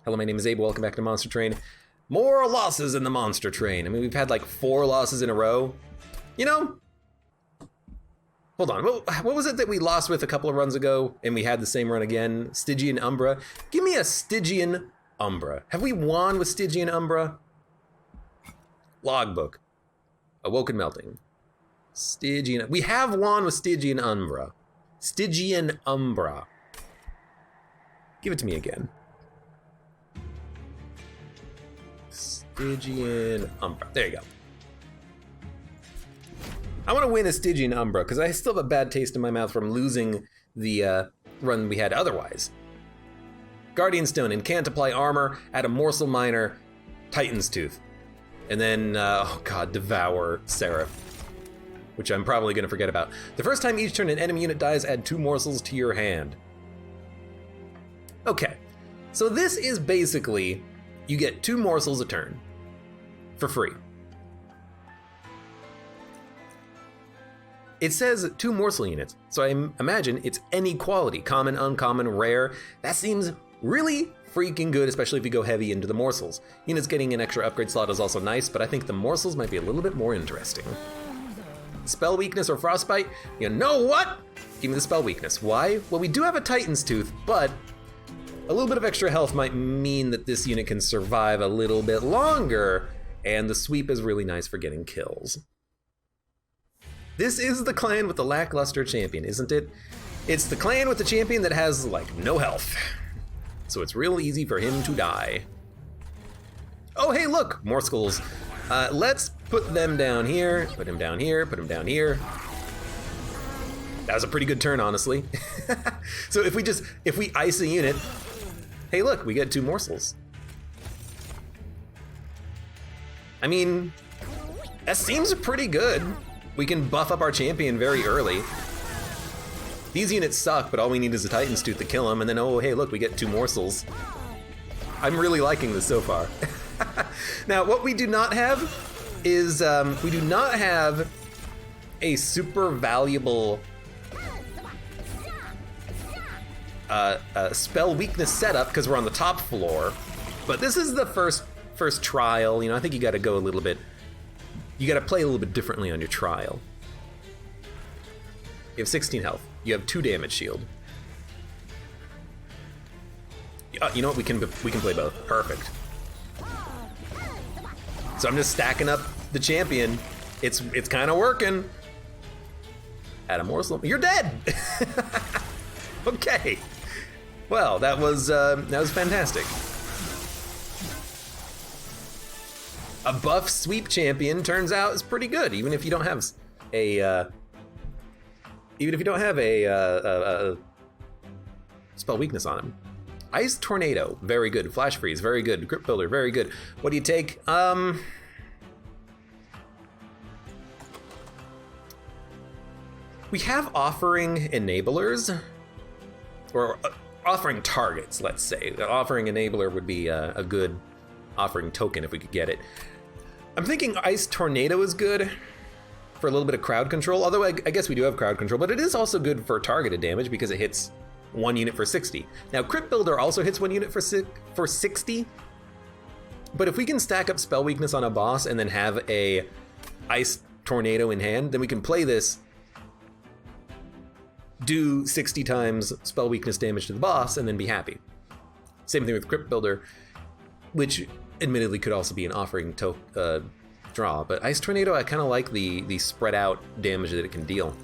Hello, my name is Abe. Welcome back to Monster Train. More losses in the Monster Train. I mean, we've had like 4 losses in a row. You know, hold on. What was it that we lost with a couple of runs ago and we had the same run again? Stygian Umbra. Give me a Stygian Umbra. Have we won with Stygian Umbra? Logbook. Awoken Melting. Stygian. We have won with Stygian Umbra. Stygian Umbra. Give it to me again. Stygian Umbra. There you go. I want to win a Stygian Umbra because I still have a bad taste in my mouth from losing the run we had otherwise. Guardian Stone, Incant, apply armor, add a morsel miner, Titan's Tooth. And then, oh god, Devour Seraph, which I'm probably going to forget about. The first time each turn an enemy unit dies, add 2 morsels to your hand. Okay, so this is basically, you get 2 morsels a turn for free. It says 2 morsel units, so I imagine it's any quality, common, uncommon, rare. That seems really freaking good, especially if you go heavy into the morsels. Units getting an extra upgrade slot is also nice, but I think the morsels might be a little bit more interesting. Spell weakness or frostbite? You know what? Give me the spell weakness. Why? Well, we do have a Titan's Tooth, but a little bit of extra health might mean that this unit can survive a little bit longer, and the sweep is really nice for getting kills. This is the clan with the lackluster champion, isn't it? It's the clan with the champion that has, like, no health. So it's real easy for him to die. Oh, hey, look, more skulls. Let's put them down here, put him down here, put him down here. That was a pretty good turn, honestly. So if we ice a unit, hey, look, we get 2 morsels. I mean, that seems pretty good. We can buff up our champion very early. These units suck, but all we need is a Titan's Tooth to kill them, and then, oh, hey, look, we get 2 morsels. I'm really liking this so far. Now, what we do not have is, we do not have a super valuable spell weakness setup because we're on the top floor, but this is the first trial. You know, I think you got to go a little bit. You got to play a little bit differently on your trial. You have 16 health. You have 2 damage shield. You know what? We can play both. Perfect. So I'm just stacking up the champion. It's kind of working. Add a morsel. You're dead. Okay. Well, that was fantastic. A buff sweep champion turns out is pretty good, even if you don't have a spell weakness on him. Ice Tornado, very good. Flash Freeze, very good. Grip Builder, very good. What do you take? We have offering enablers, or offering targets, let's say. The offering enabler would be a good offering token if we could get it. I'm thinking Ice Tornado is good for a little bit of crowd control, although I guess we do have crowd control, but it is also good for targeted damage because it hits 1 unit for 60. Now, Crypt Builder also hits 1 unit for 60, but if we can stack up spell weakness on a boss and then have a Ice Tornado in hand, then we can play this, do 60 times spell weakness damage to the boss, and then be happy. Same thing with Crypt Builder, which admittedly could also be an offering draw, but Ice Tornado, I kind of like the spread out damage that it can deal,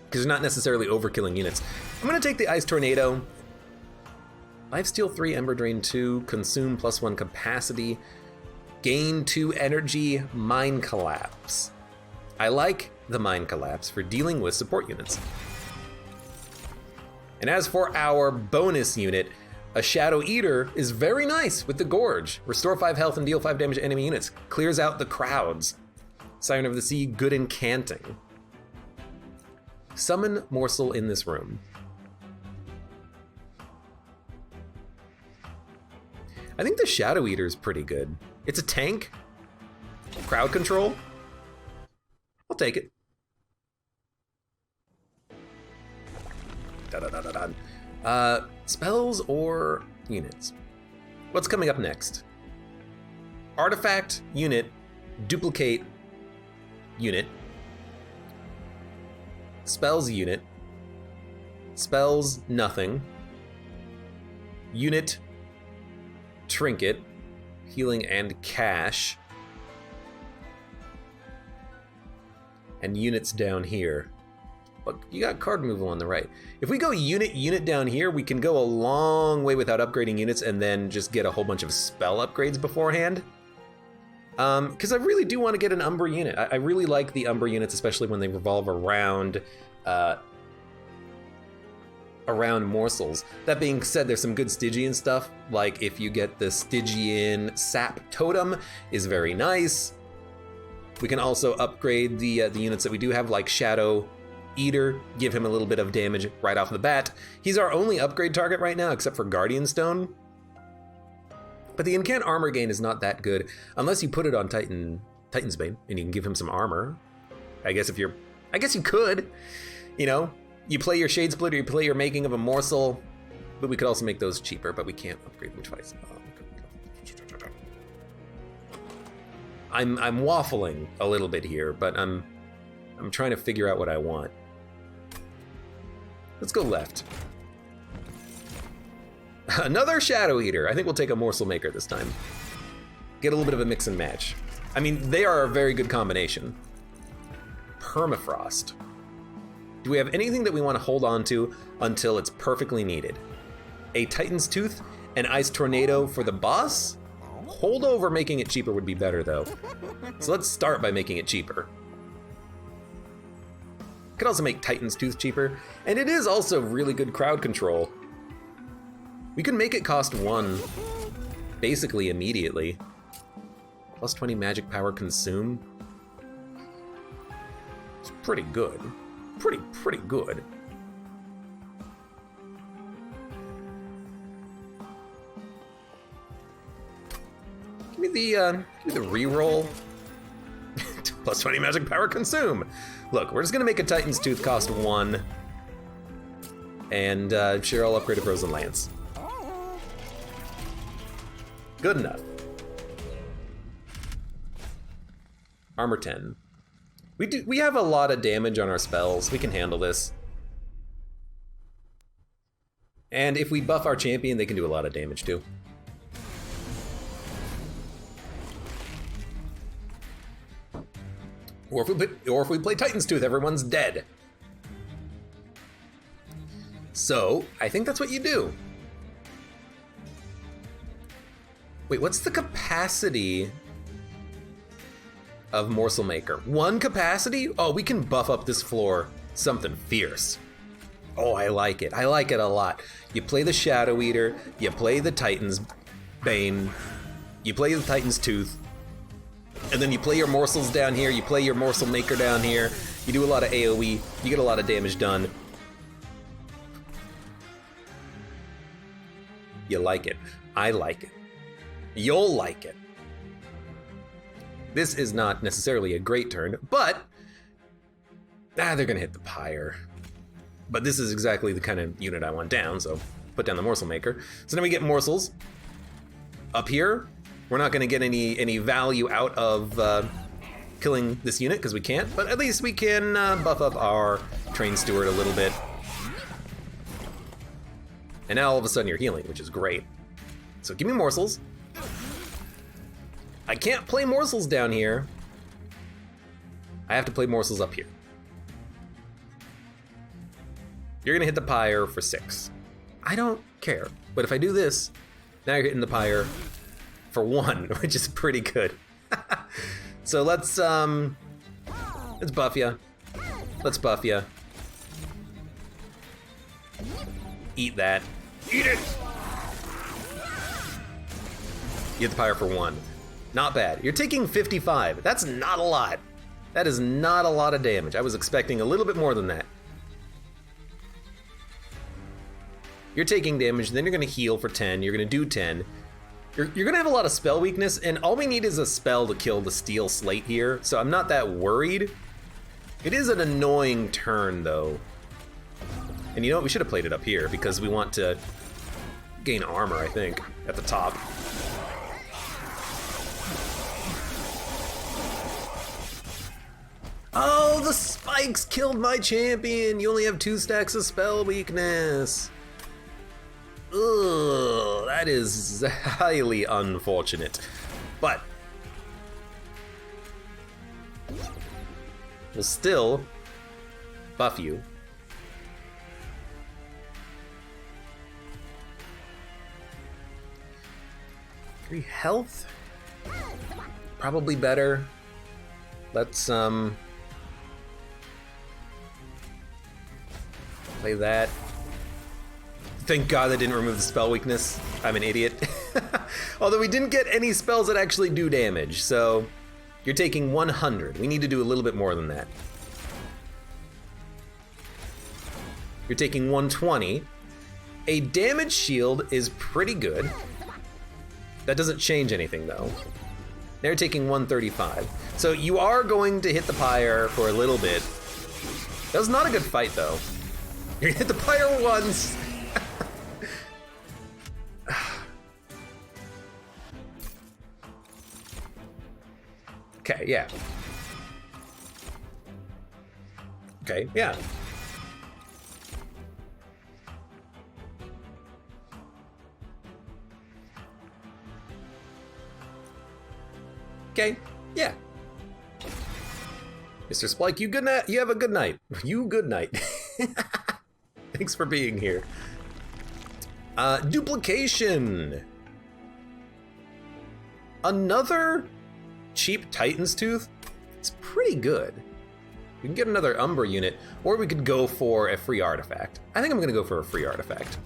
because you're not necessarily overkilling units. I'm gonna take the Ice Tornado. Lifesteal 3, Ember Drain 2, Consume +1 capacity, Gain 2 energy, Mind Collapse. I like the Mind Collapse for dealing with support units. And as for our bonus unit, a Shadow Eater is very nice with the Gorge. Restore 5 health and deal 5 damage to enemy units. Clears out the crowds. Siren of the Sea, good incanting. Summon Morsel in this room. I think the Shadow Eater is pretty good. It's a tank. Crowd control. I'll take it. Spells or units? What's coming up next? Artifact, unit, duplicate, unit, spells unit, spells nothing, unit, trinket, healing and cash, and units down here. Look, you got card removal on the right. If we go unit down here, we can go a long way without upgrading units and then just get a whole bunch of spell upgrades beforehand. Because I really do want to get an Umbra unit. I really like the Umbra units, especially when they revolve around morsels. That being said, there's some good Stygian stuff, like if you get the Stygian Sap Totem is very nice. We can also upgrade the units that we do have, like Shadow Eater, give him a little bit of damage right off the bat. He's our only upgrade target right now, except for Guardian Stone. But the Incant Armor gain is not that good, unless you put it on Titan's Bane, and you can give him some armor. I guess you could, you know, you play your Shade Splitter, you play your Making of a Morsel, but we could also make those cheaper, but we can't upgrade them twice. I'm waffling a little bit here, but I'm trying to figure out what I want. Let's go left. Another Shadow Eater. I think we'll take a Morsel Maker this time. Get a little bit of a mix and match. I mean, they are a very good combination. Permafrost. Do we have anything that we want to hold on to until it's perfectly needed? A Titan's Tooth, an Ice Tornado for the boss? Hold over making it cheaper would be better though. So let's start by making it cheaper. Could also make Titan's Tooth cheaper, and it is also really good crowd control. We could make it cost 1, basically immediately. Plus 20 magic power consume. It's pretty good. Pretty good. Give me the reroll. Plus 20 magic power consume. Look, we're just gonna make a Titan's Tooth cost 1. And share all upgraded Frozen Lance. Good enough. Armor 10. We have a lot of damage on our spells. We can handle this. And if we buff our champion, they can do a lot of damage too. Or if we play Titan's Tooth, everyone's dead. So, I think that's what you do. Wait, what's the capacity of Morsel Maker? 1 capacity? Oh, we can buff up this floor something fierce. Oh, I like it. I like it a lot. You play the Shadow Eater, you play the Titan's Bane, you play the Titan's Tooth, and then you play your morsels down here, you play your Morsel Maker down here, you do a lot of AoE, you get a lot of damage done. You like it. I like it. You'll like it. This is not necessarily a great turn, but they're gonna hit the Pyre. But this is exactly the kind of unit I want down, so put down the Morsel Maker. So now we get morsels. Up here, we're not gonna get any value out of killing this unit, because we can't, but at least we can buff up our Train Steward a little bit. And now all of a sudden you're healing, which is great. So give me morsels. I can't play morsels down here. I have to play morsels up here. You're gonna hit the Pyre for 6. I don't care, but if I do this, now you're hitting the Pyre for 1, which is pretty good. So let's buff ya. Let's buff ya. Eat that. Eat it! You hit the Pyre for 1. Not bad. You're taking 55. That's not a lot. That is not a lot of damage. I was expecting a little bit more than that. You're taking damage, then you're gonna heal for 10, you're gonna do 10. You're gonna have a lot of spell weakness, and all we need is a spell to kill the Steel Slate here, so I'm not that worried. It is an annoying turn, though. And you know what, we should have played it up here, because we want to gain armor, I think. at the top. Oh, the spikes killed my champion! You only have 2 stacks of spell weakness. Ugh, that is highly unfortunate. But we'll still buff you. Free health? Probably better. Let's play that. Thank God I didn't remove the spell weakness. I'm an idiot. Although we didn't get any spells that actually do damage, so you're taking 100. We need to do a little bit more than that. You're taking 120. A damage shield is pretty good. That doesn't change anything though. They're taking 135. So you are going to hit the pyre for a little bit. That was not a good fight though. You're gonna hit the pyre once. Okay, yeah. Okay, yeah. Okay, yeah. Mr. Splike, you good night. You have a good night. You good night. Thanks for being here. Duplication. Another cheap Titan's Tooth. It's pretty good. We can get another Umbra unit, or we could go for a free artifact. I think I'm gonna go for a free artifact.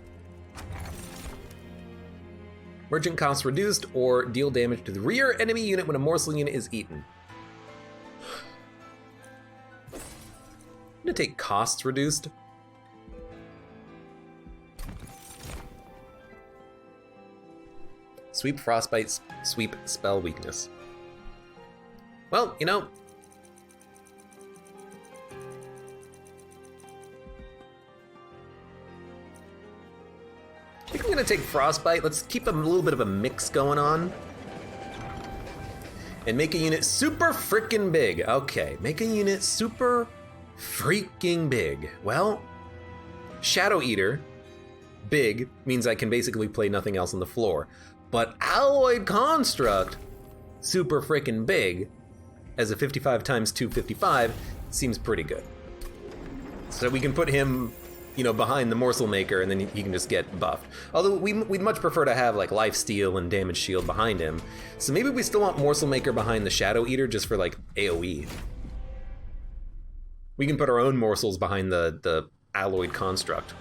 Merchant cost reduced, or deal damage to the rear enemy unit when a morsel unit is eaten. I'm gonna take costs reduced. Sweep frostbite, sweep spell weakness. Well, you know, I think I'm gonna take frostbite. Let's keep a little bit of a mix going on. And make a unit super freaking big. Okay, make a unit super freaking big. Well, Shadow Eater, big, means I can basically play nothing else on the floor. But Alloyed Construct, super freaking big, as a 55 times 255, seems pretty good. So we can put him, you know, behind the Morsel Maker, and then he can just get buffed. Although we'd much prefer to have like lifesteal and damage shield behind him. So maybe we still want Morsel Maker behind the Shadow Eater just for like AoE. We can put our own morsels behind the Alloyed Construct.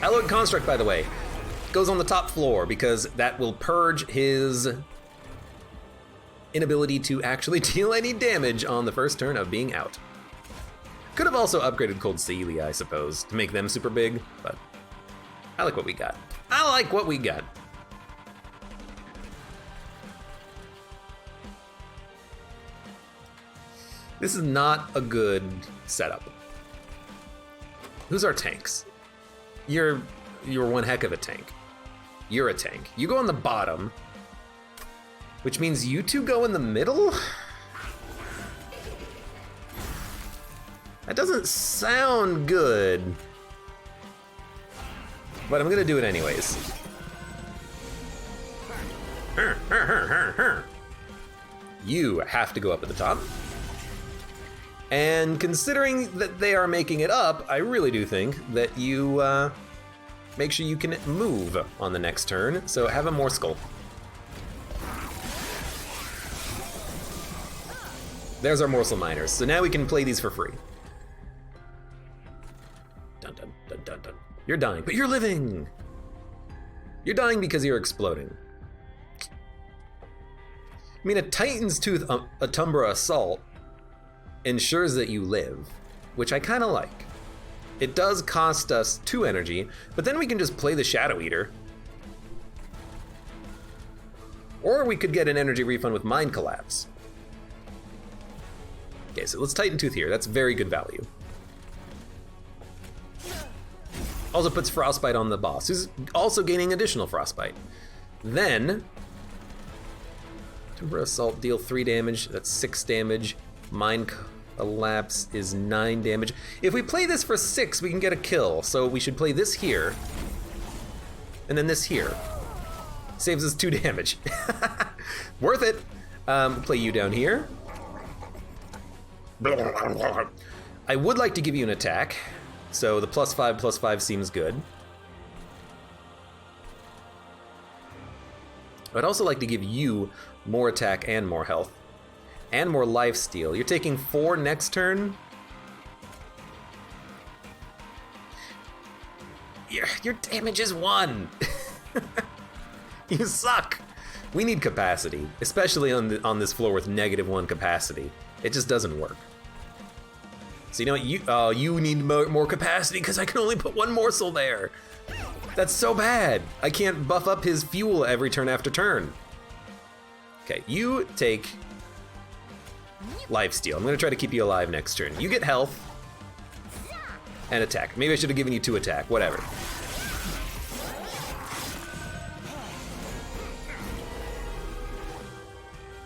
Alloyed Construct, by the way, goes on the top floor because that will purge his inability to actually deal any damage on the first turn of being out. Could have also upgraded Cold Celia, I suppose, to make them super big, but I like what we got. I like what we got. This is not a good setup. Who's our tanks? You're one heck of a tank. You're a tank. You go on the bottom, which means you two go in the middle? That doesn't sound good, but I'm gonna do it anyways. You have to go up at the top. And considering that they are making it up, I really do think that you make sure you can move on the next turn, so have a more skull. There's our morsel miners, so now we can play these for free. Dun dun dun dun dun. You're dying, but you're living! You're dying because you're exploding. I mean, a Titan's Tooth, a Tumbra Assault, ensures that you live, which I kinda like. It does cost us 2 energy, but then we can just play the Shadow Eater. Or we could get an energy refund with Mind Collapse. Okay, so let's Titan Tooth here. That's very good value. Also puts frostbite on the boss, who's also gaining additional frostbite. Then, Temper Assault, deal 3 damage, that's 6 damage. Mind Collapse is 9 damage. If we play this for 6, we can get a kill, so we should play this here, and then this here. Saves us 2 damage. Worth it. Play you down here. I would like to give you an attack, so the +5/+5 seems good. I'd also like to give you more attack and more health. And more lifesteal. You're taking 4 next turn. Your damage is 1. You suck. We need capacity, especially on this floor with -1 capacity. It just doesn't work. So you know what? You need more capacity because I can only put 1 morsel there. That's so bad. I can't buff up his fuel every turn after turn. Okay, you take lifesteal. I'm gonna try to keep you alive next turn. You get health and attack. Maybe I should have given you 2 attack, whatever.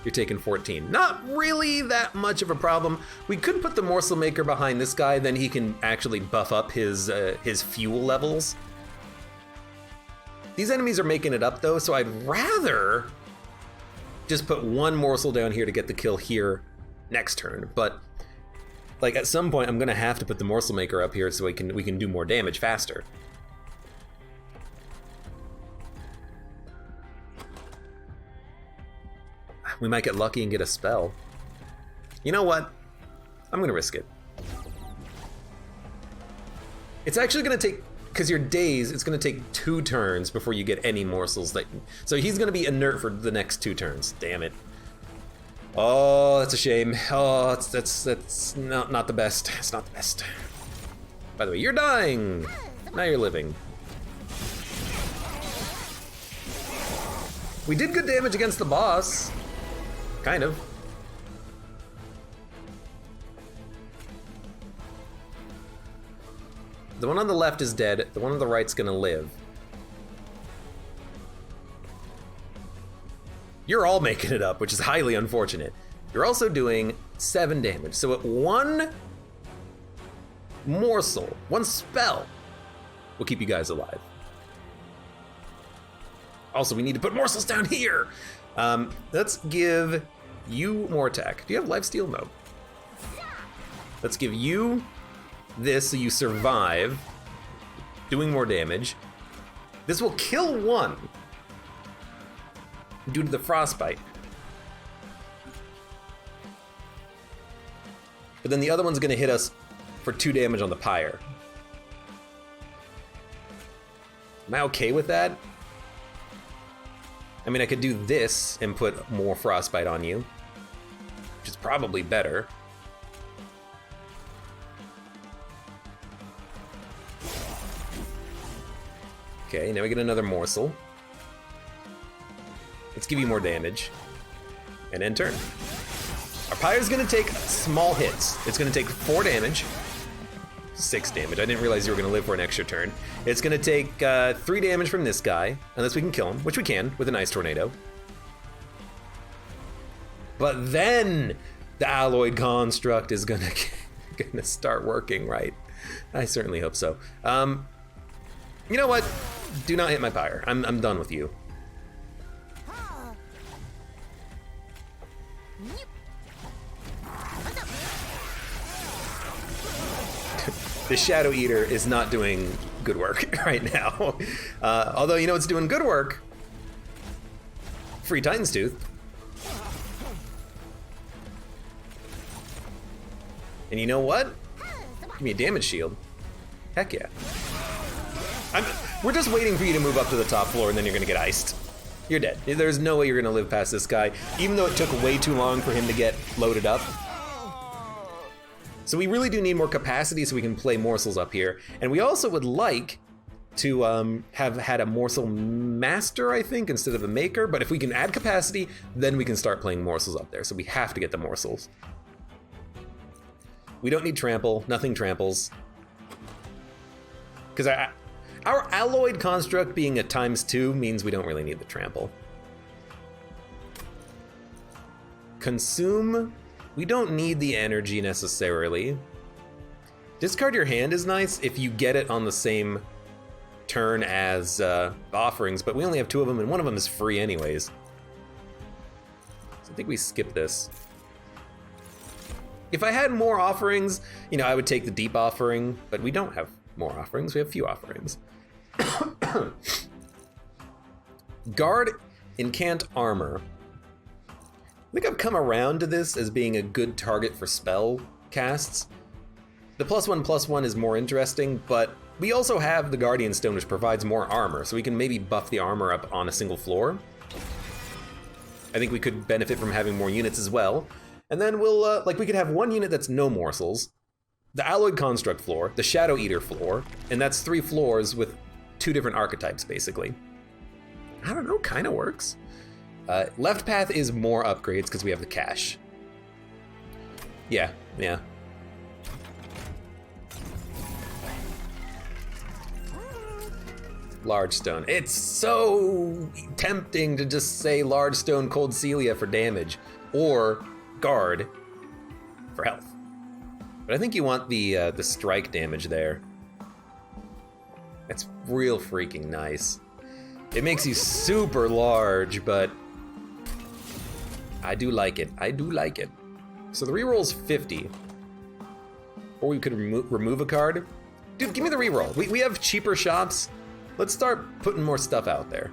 You're taking 14. Not really that much of a problem. We could put the morsel maker behind this guy, then he can actually buff up his fuel levels. These enemies are making it up though, so I'd rather just put 1 morsel down here to get the kill here next turn. But like at some point, I'm gonna have to put the morsel maker up here so we can do more damage faster. We might get lucky and get a spell. You know what? I'm gonna risk it. It's actually gonna take, because you're dazed, it's gonna take 2 turns before you get any morsels. So he's gonna be inert for the next 2 turns. Damn it. Oh, that's a shame. Oh, that's not the best. It's not the best. By the way, you're dying. Now you're living. We did good damage against the boss. Kind of. The one on the left is dead. The one on the right's gonna live. You're all making it up, which is highly unfortunate. You're also doing 7 damage. So at 1 morsel, 1 spell, will keep you guys alive. Also, we need to put morsels down here. Let's give you more attack. Do you have lifesteal? No. Let's give you this so you survive, doing more damage. This will kill 1 due to the frostbite. But then the other one's gonna hit us for 2 damage on the pyre. Am I okay with that? I mean, I could do this and put more frostbite on you, which is probably better. Okay, now we get another morsel. Let's give you more damage. And end turn. Our pyre's gonna take small hits. It's gonna take 4 damage. 6 damage. I didn't realize you were gonna live for an extra turn. It's gonna take 3 damage from this guy, unless we can kill him, which we can with an ice tornado. But then the alloyed construct is gonna start working, right? I certainly hope so. You know what? Do not hit my pyre. I'm done with you. The Shadow Eater is not doing good work right now. Although, you know what's doing good work? Free Titan's Tooth. And you know what? Give me a damage shield. Heck yeah. We're just waiting for you to move up to the top floor and then you're gonna get iced. You're dead. There's no way you're gonna live past this guy, even though it took way too long for him to get loaded up. So we really do need more capacity so we can play morsels up here. And we also would like to have had a morsel master, I think, instead of a maker. But if we can add capacity, then we can start playing morsels up there. So we have to get the morsels. We don't need trample, nothing tramples. Because Our alloyed construct being a ×2 means we don't really need the trample. Consume, we don't need the energy necessarily. Discard your hand is nice if you get it on the same turn as offerings, but we only have 2 of them and one of them is free anyways. So I think we skip this. If I had more offerings, you know, I would take the deep offering, but we don't have more offerings, we have few offerings. Guard incant armor. I think I've come around to this as being a good target for spell casts. The +1/+1 is more interesting, but we also have the Guardian Stone, which provides more armor, so we can maybe buff the armor up on a single floor. I think we could benefit from having more units as well. And then we'll, we could have 1 unit that's no morsels, the Alloyed Construct floor, the Shadow Eater floor, and that's 3 floors with 2 different archetypes, basically. I don't know, kinda works. Left path is more upgrades because we have the cash. Yeah. Large stone. It's so tempting to just say large stone cold Celia for damage, or guard for health. But I think you want the strike damage there. That's real freaking nice. It makes you super large, but I do like it. So the reroll's 50. Or we could remove a card. Dude, give me the reroll. We have cheaper shops. Let's start putting more stuff out there.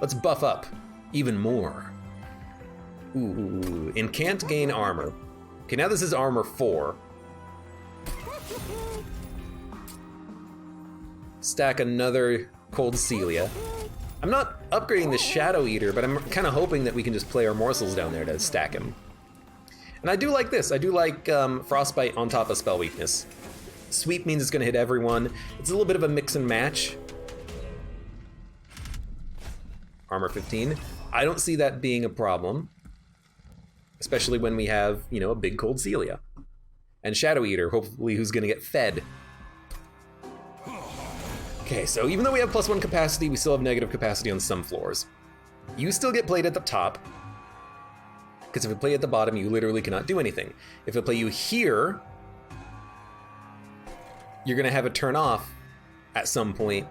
Let's buff up even more. Ooh, incant gain armor. Okay, now this is armor 4. Stack another Cold Celia. I'm not upgrading the Shadow Eater, but I'm kind of hoping that we can just play our morsels down there to stack him. And I do like this. I do like Frostbite on top of spell weakness. Sweep means it's going to hit everyone. It's a little bit of a mix and match. Armor 15. I don't see that being a problem. Especially when we have, you know, a big Cold Celia. And Shadow Eater, hopefully who's going to get fed. Okay, so even though we have +1 capacity, we still have negative capacity on some floors. You still get played at the top, because if we play at the bottom, you literally cannot do anything. If I play you here, you're gonna have a turn off at some point,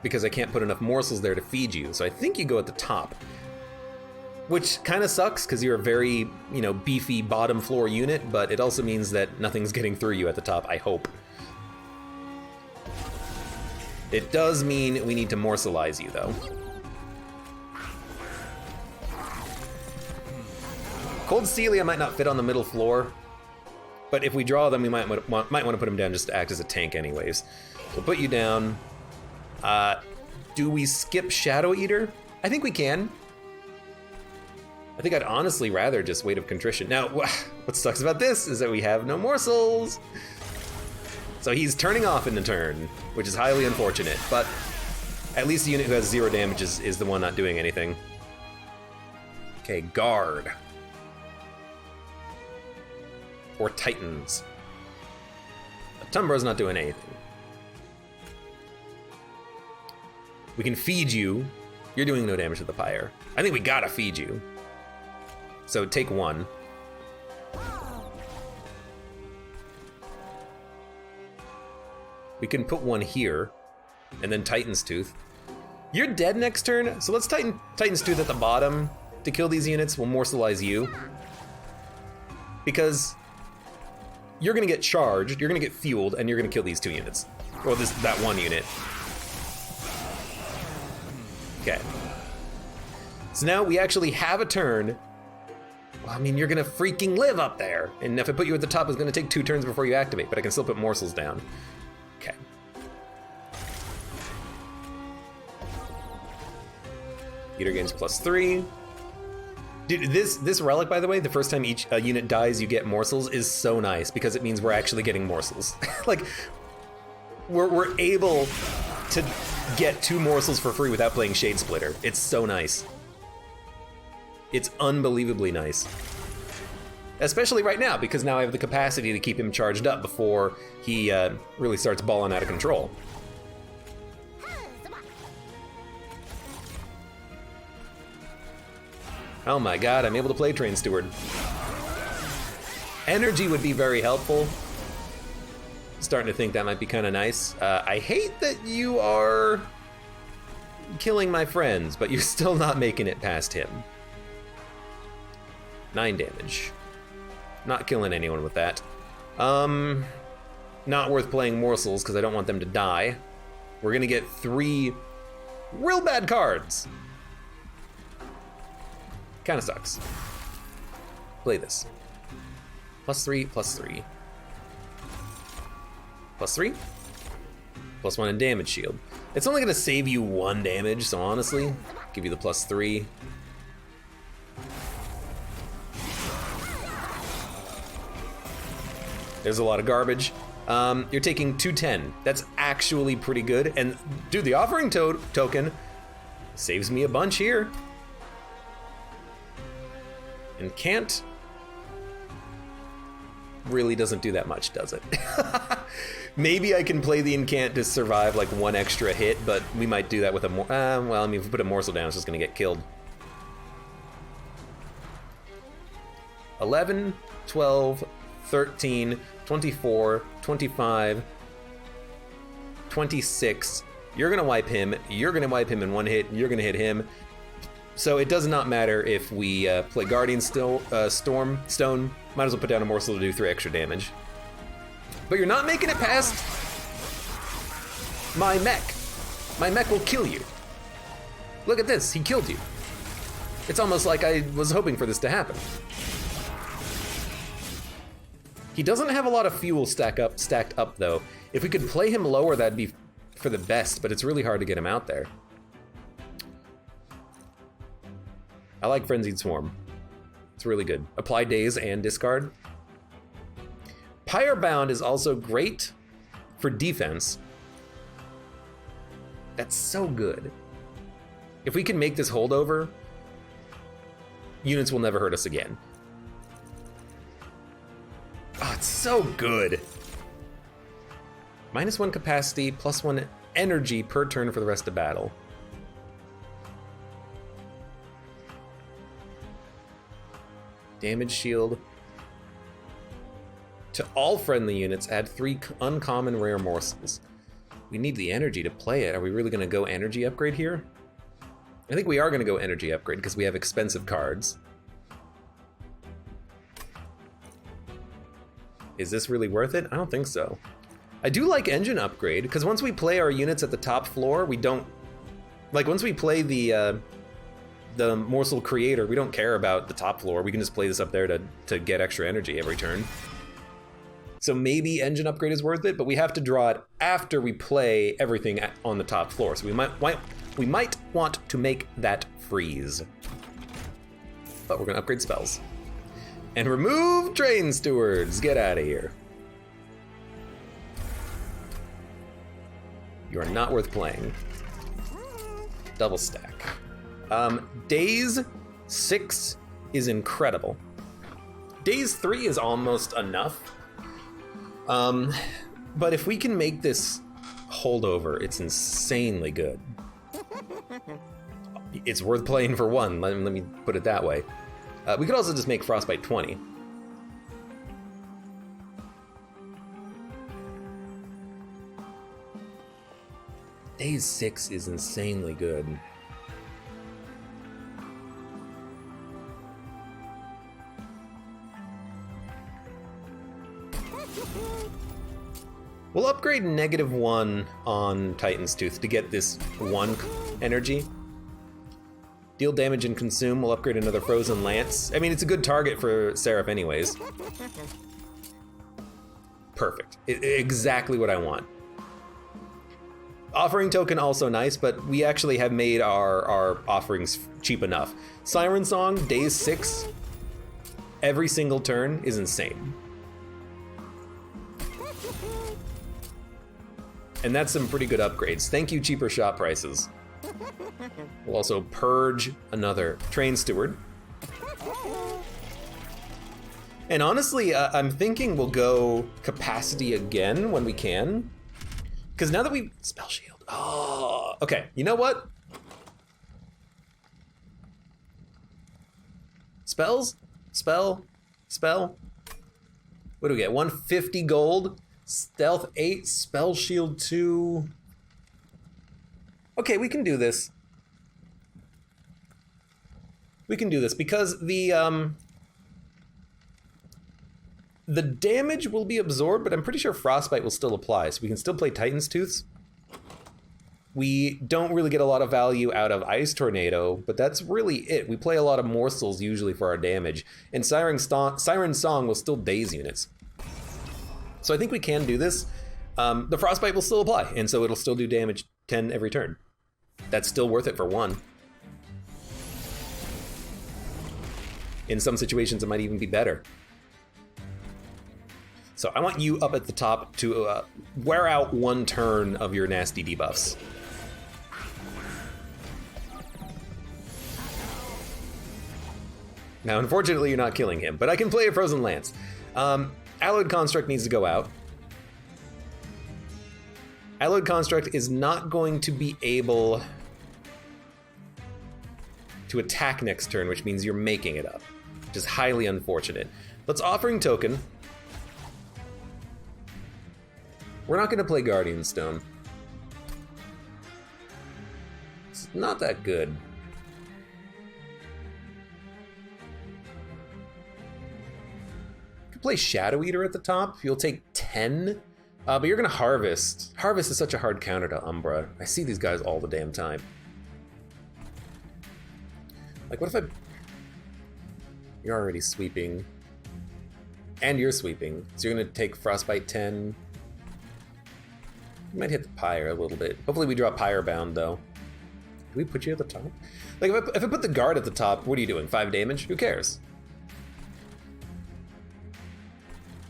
because I can't put enough morsels there to feed you. So I think you go at the top, which kind of sucks, because you're a very, you know, beefy bottom floor unit, but it also means that nothing's getting through you at the top, I hope. It does mean we need to morselize you, though. Cold Celia might not fit on the middle floor, but if we draw them, we might want to put them down just to act as a tank anyways. So put you down. Do we skip Shadow Eater? I think we can. I think I'd honestly rather just Weight of Contrition. Now, what sucks about this is that we have no morsels. So he's turning off in the turn, which is highly unfortunate, but at least the unit who has 0 damage is the one not doing anything. Okay, guard. Or Titans. Tumbro's not doing anything. We can feed you. You're doing no damage to the pyre. I think we gotta feed you. So take 1. We can put 1 here, and then Titan's Tooth. You're dead next turn, so let's Titan's Tooth at the bottom to kill these units. We'll morselize you. Because you're gonna get charged, you're gonna get fueled, and you're gonna kill these 2 units. Or that 1 unit. Okay. So now we actually have a turn. Well, I mean, you're gonna freaking live up there. And if I put you at the top, it's gonna take 2 turns before you activate, but I can still put morsels down. Okay. Eater gains +3. Dude, this relic, by the way, the first time each unit dies, you get morsels, is so nice because it means we're actually getting morsels. Like, we're able to get 2 morsels for free without playing Shade Splitter. It's so nice. It's unbelievably nice. Especially right now, because now I have the capacity to keep him charged up before he really starts balling out of control. Oh my god, I'm able to play Train Steward. Energy would be very helpful. Starting to think that might be kind of nice. I hate that you are killing my friends, but you're still not making it past him. 9 damage. Not killing anyone with that. Not worth playing morsels because I don't want them to die. We're gonna get 3 real bad cards. Kind of sucks. Play this. +3, +3. +3. +1 in damage shield. It's only gonna save you 1 damage, so honestly, give you the +3. There's a lot of garbage. You're taking 210. That's actually pretty good. And dude, the offering token saves me a bunch here. And can't really doesn't do that much, does it? Maybe I can play the incant to survive like 1 extra hit, but we might do that with a well, I mean, if we put a morsel down, it's just gonna get killed. 11, 12, 13, 24, 25, 26. You're gonna wipe him, you're gonna wipe him in 1 hit, and you're gonna hit him. So it does not matter if we play Guardian Stone. Might as well put down a morsel to do 3 extra damage. But you're not making it past my mech. My mech will kill you. Look at this, he killed you. It's almost like I was hoping for this to happen. He doesn't have a lot of fuel stacked up though. If we could play him lower, that'd be for the best, but it's really hard to get him out there. I like Frenzied Swarm. It's really good. Apply daze and discard. Pyrebound is also great for defense. That's so good. If we can make this holdover, units will never hurt us again. Oh, it's so good. -1 capacity, +1 energy per turn for the rest of battle. Damage shield. To all friendly units, add 3 uncommon rare morsels. We need the energy to play it. Are we really gonna go energy upgrade here? I think we are gonna go energy upgrade because we have expensive cards. Is this really worth it? I don't think so. I do like engine upgrade because once we play our units at the top floor, we don't, like once we play the morsel creator, we don't care about the top floor. We can just play this up there to get extra energy every turn. So maybe engine upgrade is worth it, but we have to draw it after we play everything on the top floor. So we might want to make that freeze. But we're gonna upgrade spells. And remove Train Stewards, get out of here. You are not worth playing. Double stack. Daze 6 is incredible. Daze 3 is almost enough. But if we can make this holdover, it's insanely good. It's worth playing for 1, let me put it that way. We could also just make Frostbite 20. Daze 6 is insanely good. We'll upgrade -1 on Titan's Tooth to get this 1 energy. Deal damage and consume. We'll upgrade another Frozen Lance. I mean, it's a good target for Seraph anyways. Perfect. Exactly what I want. Offering token also nice, but we actually have made our offerings cheap enough. Siren Song, Daze 6, every single turn is insane. And that's some pretty good upgrades. Thank you, cheaper shop prices. We'll also purge another Train Steward. And honestly, I'm thinking we'll go capacity again when we can. Because now that we spell shield. Oh, okay. You know what? Spells? Spell? Spell? What do we get? 150 gold, stealth 8, spell shield 2. Okay, we can do this. We can do this because the damage will be absorbed, but I'm pretty sure Frostbite will still apply, so we can still play Titan's Tooths. We don't really get a lot of value out of Ice Tornado, but that's really it. We play a lot of morsels usually for our damage, and Siren Song will still daze units. So I think we can do this. The Frostbite will still apply, and so it'll still do damage 10 every turn. That's still worth it for 1. In some situations, it might even be better. So I want you up at the top to wear out 1 turn of your nasty debuffs. Now, unfortunately, you're not killing him, but I can play a Frozen Lance. Alloyed Construct needs to go out. Alloyed Construct is not going to be able to attack next turn, which means you're making it up, which is highly unfortunate. Let's Offering Token. We're not going to play Guardian Stone. It's not that good. Play Shadow Eater at the top. You'll take 10, but you're gonna Harvest. Harvest is such a hard counter to Umbra. I see these guys all the damn time. Like, what if you're already sweeping, and you're sweeping, so you're gonna take Frostbite 10. You might hit the Pyre a little bit. Hopefully we draw Pyrebound, though. Do we put you at the top? Like, if I put the guard at the top, what are you doing? 5 damage? Who cares?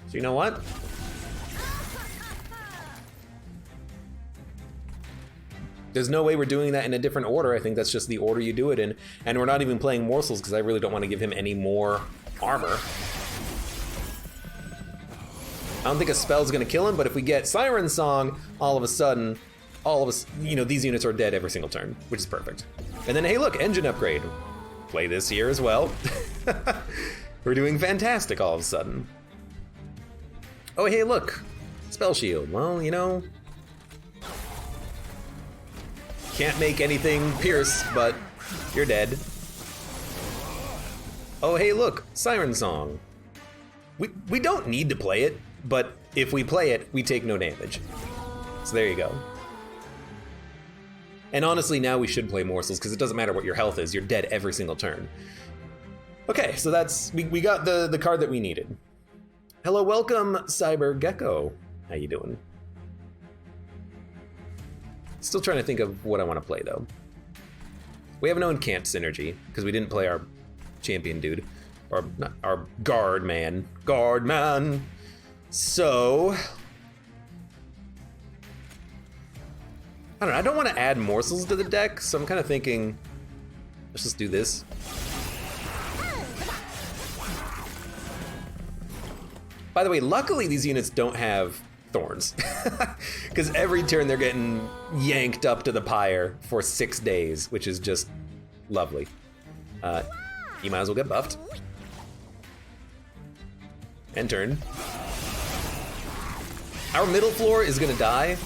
So you know what? There's no way we're doing that in a different order. I think that's just the order you do it in. And we're not even playing morsels because I really don't want to give him any more armor. I don't think a spell's gonna kill him, but if we get Siren Song, all of a sudden, all of us, you know, these units are dead every single turn, which is perfect. And then, hey look, engine upgrade. Play this here as well. We're doing fantastic all of a sudden. Oh, hey, look, Spell Shield. Well, you know, can't make anything pierce, but you're dead. Oh, hey, look, Siren Song. We don't need to play it, but if we play it, we take no damage. So there you go. And honestly, now we should play Morsels, because it doesn't matter what your health is, you're dead every single turn. Okay, so that's, we got the card that we needed. Hello, welcome, Cyber Gecko. How you doing? Still trying to think of what I want to play, though. We have no Incant synergy, because we didn't play our champion dude. Or not, our guard man. Guard man! So... I don't know, I don't want to add morsels to the deck, so I'm kind of thinking, let's just do this. By the way, luckily these units don't have thorns, because every turn they're getting yanked up to the pyre for 6 days, which is just lovely. You might as well get buffed. End turn. Our middle floor is gonna die.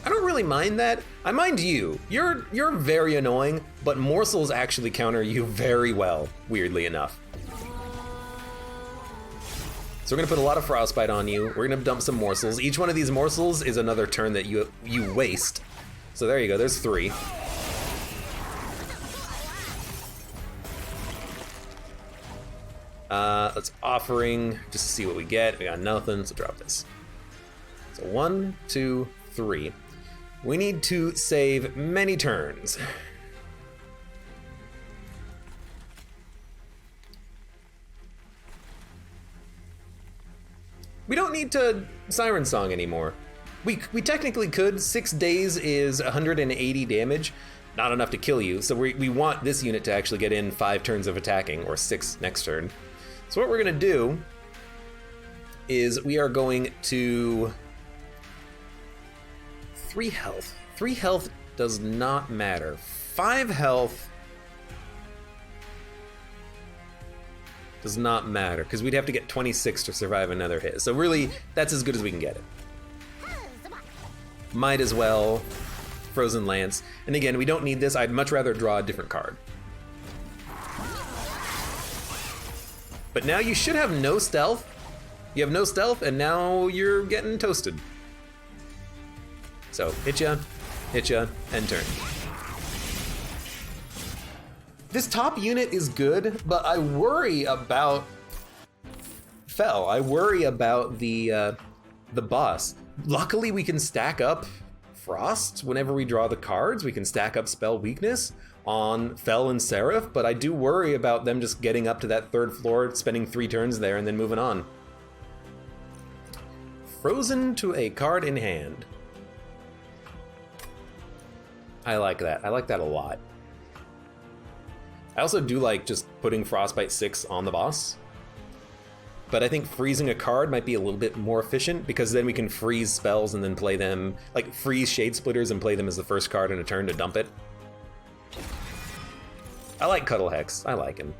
I don't really mind that. I mind you. You're very annoying, but morsels actually counter you very well, weirdly enough. So we're gonna put a lot of Frostbite on you. We're gonna dump some morsels. Each one of these morsels is another turn that you waste. So there you go, there's 3. Let's Offering, just to see what we get. We got nothing, so drop this. So 1, 2, 3. We need to save many turns. We don't need to Siren Song anymore. We technically could. 6 days is 180 damage. Not enough to kill you, so we want this unit to actually get in 5 turns of attacking, or 6 next turn. So what we're gonna do is we are going to 3 health. 3 health does not matter. 5 health. Does not matter, because we'd have to get 26 to survive another hit. So really, that's as good as we can get it. Might as well. Frozen Lance. And again, we don't need this. I'd much rather draw a different card. But now you should have no stealth. You have no stealth, and now you're getting toasted. So, hit ya, end turn. This top unit is good, but I worry about Fel. I worry about the boss. Luckily, we can stack up Frost whenever we draw the cards. We can stack up spell weakness on Fel and Seraph, but I do worry about them just getting up to that third floor, spending 3 turns there, and then moving on. Frozen to a card in hand. I like that. I like that a lot. I also do like just putting Frostbite 6 on the boss. But I think freezing a card might be a little bit more efficient, because then we can freeze spells and then play them, like freeze Shade Splitters and play them as the first card in a turn to dump it. I like Cuddle Hex. I like him.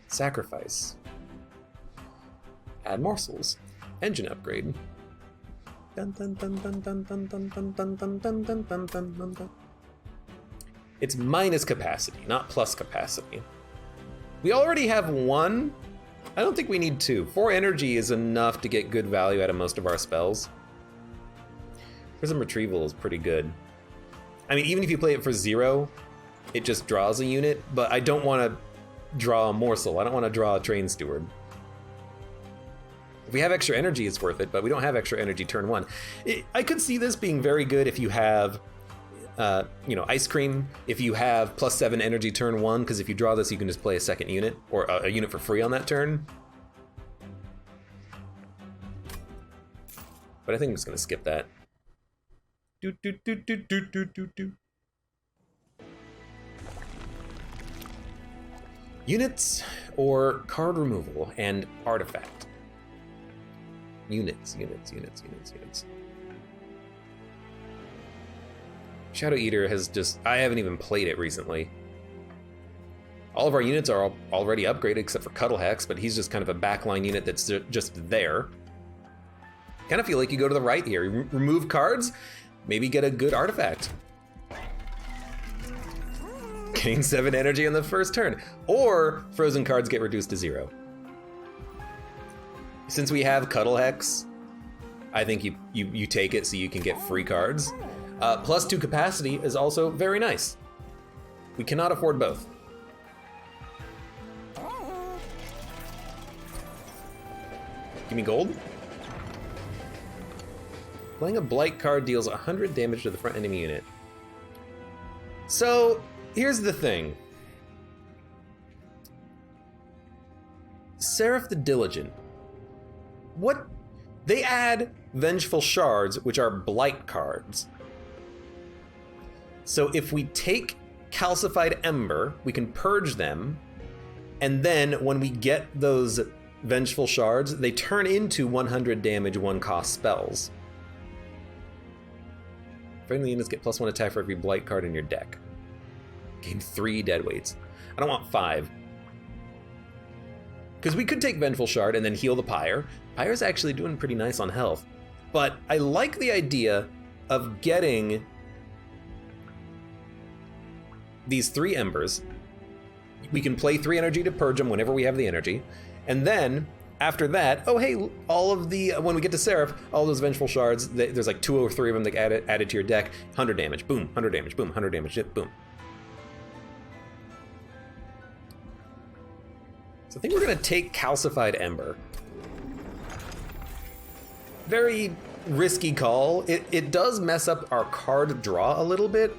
Sacrifice. Add morsels. Engine upgrade. Dun, dun, dun, dun, dun, dun, dun, dun, dun, dun, dun, dun, dun, dun, dun. It's minus capacity, not plus capacity. We already have 1. I don't think we need 2. 4 energy is enough to get good value out of most of our spells. Prism Retrieval is pretty good. I mean, even if you play it for 0, it just draws a unit, but I don't want to draw a morsel. I don't want to draw a Train Steward. If we have extra energy, it's worth it, but we don't have extra energy turn 1. I could see this being very good if you have, Ice Cream. If you have +7 energy turn 1, because if you draw this, you can just play a second unit, or a unit for free on that turn. But I think I'm just gonna skip that. Units or card removal and artifact. Units. Shadow Eater has just, I haven't even played it recently. All of our units are already upgraded except for Cuddle Hex, but he's just kind of a backline unit that's just there. Kind of feel like you go to the right here. Remove cards, maybe get a good artifact. Gain 7 energy on the first turn. Or frozen cards get reduced to 0. Since we have Cuddle Hex, I think you take it so you can get free cards. +2 capacity is also very nice. We cannot afford both. Give me gold. Playing a Blight card deals 100 damage to the front enemy unit. So, here's the thing. Seraph the Diligent. What? They add Vengeful Shards, which are Blight cards. So if we take Calcified Ember, we can purge them, and then when we get those Vengeful Shards, they turn into 100 damage 1 cost spells. Friendly units get +1 attack for every Blight card in your deck. Gain 3 dead weights. I don't want 5. Because we could take Vengeful Shard and then heal the Pyre. Pyre's actually doing pretty nice on health. But I like the idea of getting these 3 Embers. We can play 3 energy to purge them whenever we have the energy. And then, after that, oh hey, all of the, when we get to Seraph, all those Vengeful Shards, there's like 2 or 3 of them that get added to your deck. 100 damage, boom, 100 damage, boom, 100 damage, boom. So I think we're gonna take Calcified Ember. Very risky call. It does mess up our card draw a little bit.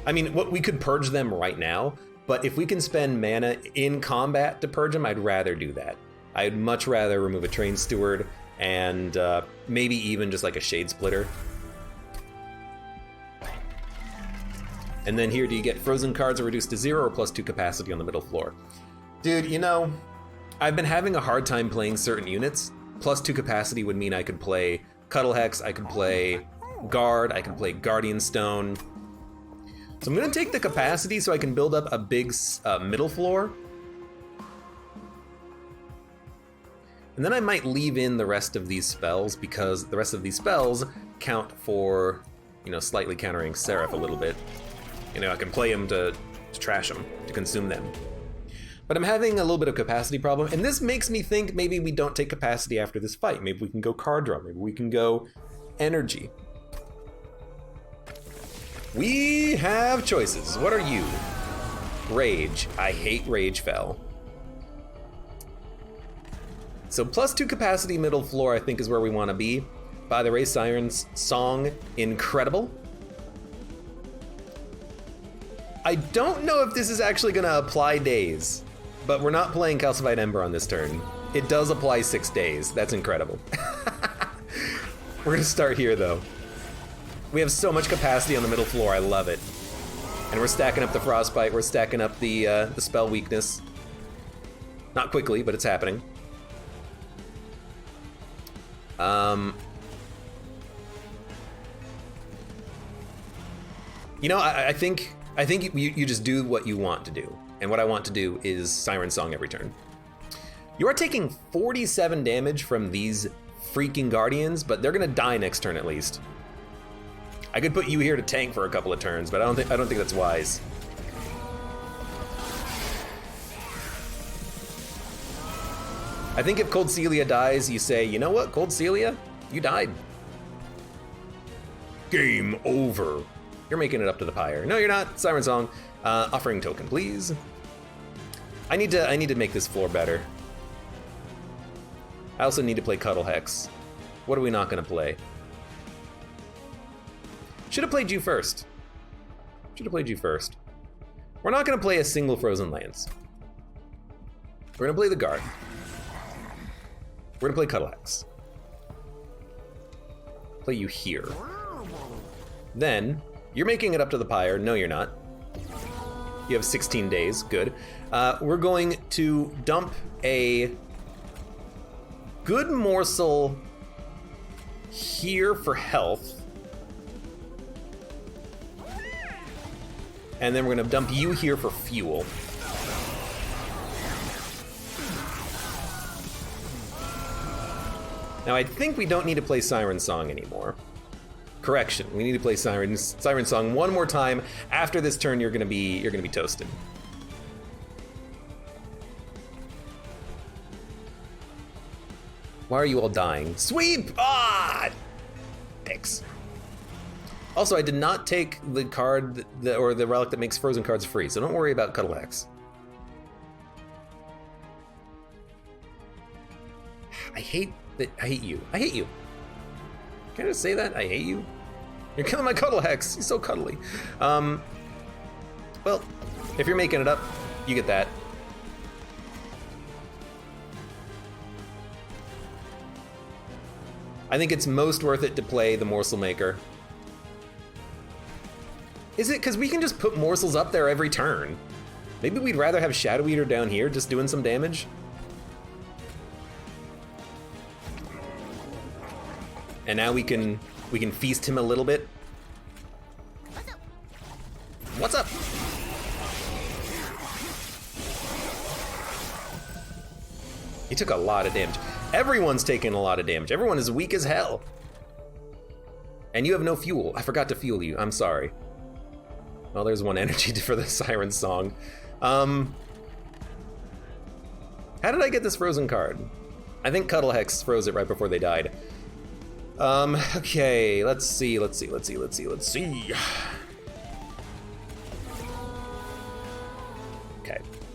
I mean, we could purge them right now, but if we can spend mana in combat to purge them, I'd rather do that. I'd much rather remove a Train Steward and maybe even just like a Shade Splitter. And then here, do you get frozen cards are reduced to 0 or +2 capacity on the middle floor? Dude, you know, I've been having a hard time playing certain units. +2 capacity would mean I could play Cuddle Hex, I could play Guard, I could play Guardian Stone. So I'm gonna take the capacity so I can build up a big middle floor. And then I might leave in the rest of these spells because the rest of these spells count for, you know, slightly countering Seraph a little bit. You know, I can play them to trash them, to consume them. But I'm having a little bit of capacity problem, and this makes me think maybe we don't take capacity after this fight. Maybe we can go card draw, maybe we can go energy. We have choices. What are you? Rage. I hate Rage Fell. So +2 capacity middle floor I think is where we want to be. By the way, Siren's song, incredible. I don't know if this is actually going to apply days, but we're not playing Calcified Ember on this turn. It does apply 6 days. That's incredible. We're going to start here though. We have so much capacity on the middle floor, I love it. And we're stacking up the Frostbite, we're stacking up the spell weakness. Not quickly, but it's happening. You know, I think you just do what you want to do. And what I want to do is Siren Song every turn. You are taking 47 damage from these freaking Guardians, but they're gonna die next turn at least. I could put you here to tank for a couple of turns, but I don't think that's wise. I think if Cold Celia dies, you say, you know what, Cold Celia, you died. Game over. You're making it up to the pyre. No, you're not. Siren Song. Offering token, please. I need to make this floor better. I also need to play Cuddle Hex. What are we not gonna play? Should have played you first. We're not gonna play a single Frozen Lance. We're gonna play the Guard. We're gonna play Cuddle Hex. Play you here. Then, you're making it up to the pyre. No, you're not. You have 16 days, good. We're going to dump a good morsel here for health. And then we're gonna dump you here for fuel. Now I think we don't need to play Siren Song anymore. Correction, we need to play Siren Song one more time. After this turn, you're gonna be toasted. Why are you all dying? Sweep! Ah! Thanks. Also, I did not take the card or the relic that makes frozen cards free, so don't worry about Cuddle Hex. I hate you. I hate you. Can I just say that? I hate you. You're killing my Cuddle Hex. He's so cuddly. Well, if you're making it up, you get that. I think it's most worth it to play the Morsel Maker. Is it? Because we can just put morsels up there every turn. Maybe we'd rather have Shadow Eater down here just doing some damage. And now we can feast him a little bit. What's up? He took a lot of damage. Everyone's taking a lot of damage. Everyone is weak as hell. And you have no fuel. I forgot to fuel you. I'm sorry. Well, there's one energy for the Siren Song. How did I get this frozen card? I think Cuddle Hex froze it right before they died. Okay, let's see. Okay,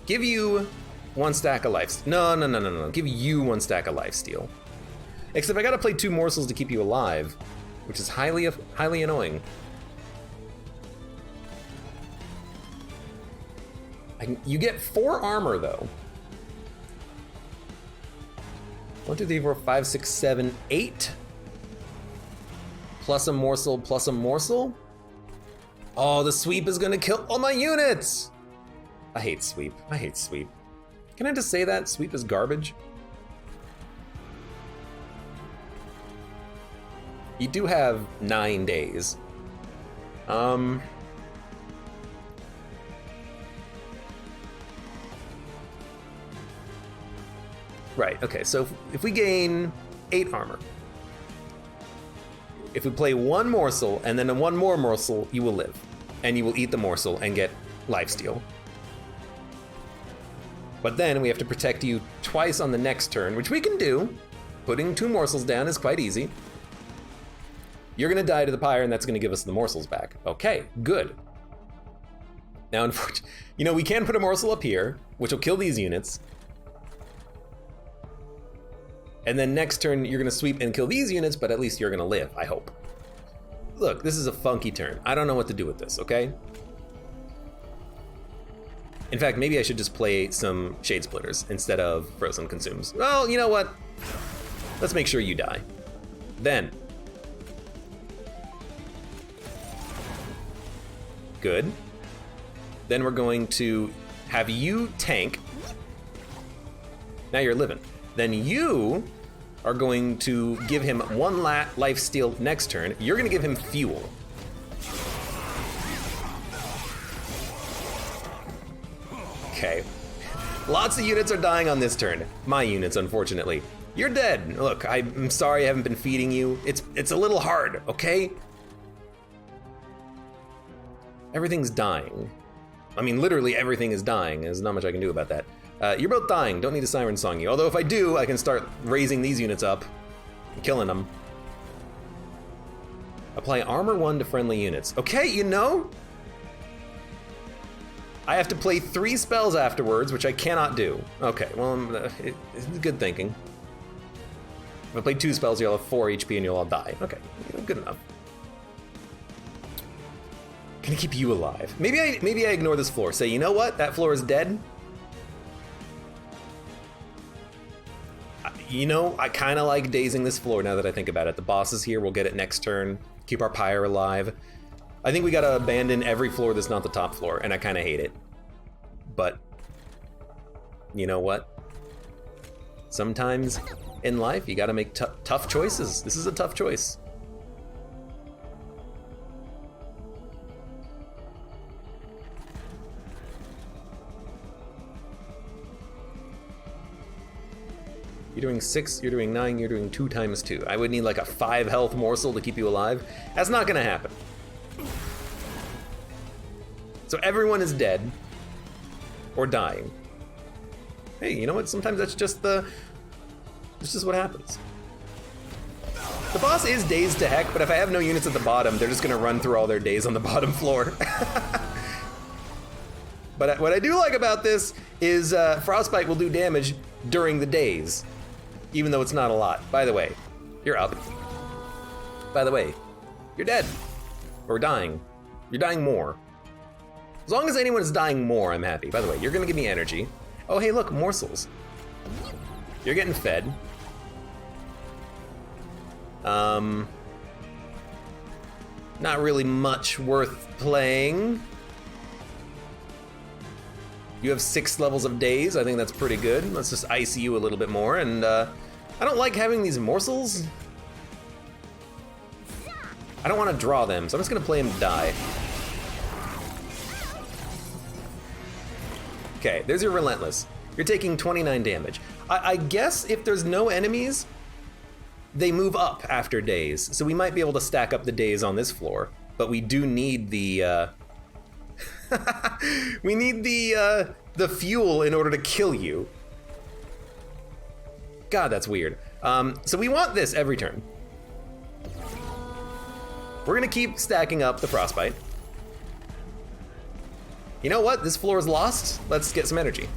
give you 1 stack of life. No. Give you 1 stack of lifesteal. Except I gotta play 2 morsels to keep you alive, which is highly annoying. You get 4 armor though. 1, 2, 3, 4, 5, 6, 7, 8. Plus a morsel. Oh, the sweep is gonna kill all my units! I hate sweep. Can I just say that? Sweep is garbage? You do have 9 days. Right, okay, so if we gain 8 armor, if we play 1 morsel and then 1 more morsel, you will live. And you will eat the morsel and get lifesteal. But then we have to protect you twice on the next turn, which we can do. Putting 2 morsels down is quite easy. You're gonna die to the pyre and that's gonna give us the morsels back. Okay, good. Now, unfortunately, you know, we can put a morsel up here, which will kill these units. And then next turn, you're gonna sweep and kill these units, but at least you're gonna live, I hope. Look, this is a funky turn. I don't know what to do with this, okay? In fact, maybe I should just play some Shade Splitters instead of Frozen Consumes. Well, you know what? Let's make sure you die. Then. Good. Then we're going to have you tank. Now you're living. Then you are going to give him 1 life steal next turn. You're gonna give him fuel. Okay. Lots of units are dying on this turn. My units, unfortunately. You're dead. Look, I'm sorry I haven't been feeding you. It's a little hard, okay? Everything's dying. I mean, literally everything is dying. There's not much I can do about that. You're both dying. Don't need to Siren Song you. Although if I do, I can start raising these units up and killing them. Apply armor 1 to friendly units. Okay, you know, I have to play 3 spells afterwards, which I cannot do. Okay, well, it's good thinking. If I play 2 spells, you'll have 4 HP and you'll all die. Okay, good enough. Gonna keep you alive. Maybe I ignore this floor. Say, you know what? That floor is dead. You know, I kind of like dazing this floor now that I think about it. The boss is here. We'll get it next turn. Keep our pyre alive. I think we gotta abandon every floor that's not the top floor, and I kind of hate it. But you know what? Sometimes in life, you gotta make tough choices. This is a tough choice. You're doing 6, you're doing 9, you're doing 2 times 2. I would need like a 5 health morsel to keep you alive. That's not gonna happen. So everyone is dead or dying. Hey, you know what? Sometimes that's just what happens. The boss is dazed to heck, but if I have no units at the bottom, they're just gonna run through all their days on the bottom floor. But what I do like about this is Frostbite will do damage during the days, even though it's not a lot. By the way, you're up. By the way, you're dead. Or dying. You're dying more. As long as anyone is dying more, I'm happy. By the way, you're gonna give me energy. Oh, hey, look, morsels. You're getting fed. Not really much worth playing. You have 6 levels of days. I think that's pretty good. Let's just ice you a little bit more. And I don't like having these morsels. I don't want to draw them, so I'm just gonna play him die. Okay, there's your Relentless. You're taking 29 damage. I guess if there's no enemies, they move up after days. So we might be able to stack up the days on this floor, but we do need the, we need the fuel in order to kill you. God, that's weird. So we want this every turn. We're gonna keep stacking up the Frostbite. You know what? This floor is lost. Let's get some energy.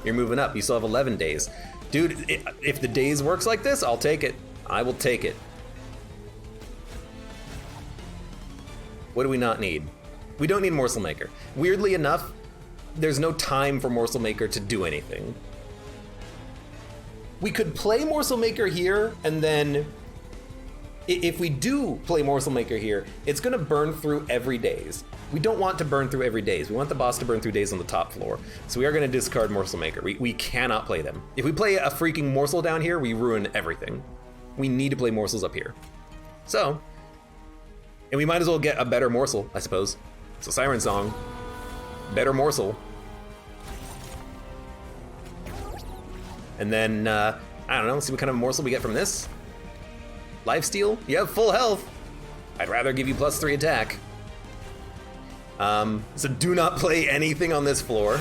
You're moving up. You still have 11 days. Dude, if the days works like this, I'll take it. I will take it. What do we not need? We don't need Morsel Maker. Weirdly enough, there's no time for Morsel Maker to do anything. We could play Morsel Maker here, and then if we do play Morsel Maker here, it's gonna burn through every days. We don't want to burn through every days. We want the boss to burn through days on the top floor. So we are gonna discard Morsel Maker. We cannot play them. If we play a freaking morsel down here, we ruin everything. We need to play morsels up here. So, and we might as well get a better morsel, I suppose. So Siren Song, better morsel. And then, I don't know, see what kind of morsel we get from this. Lifesteal? You have full health. I'd rather give you +3 attack. So do not play anything on this floor.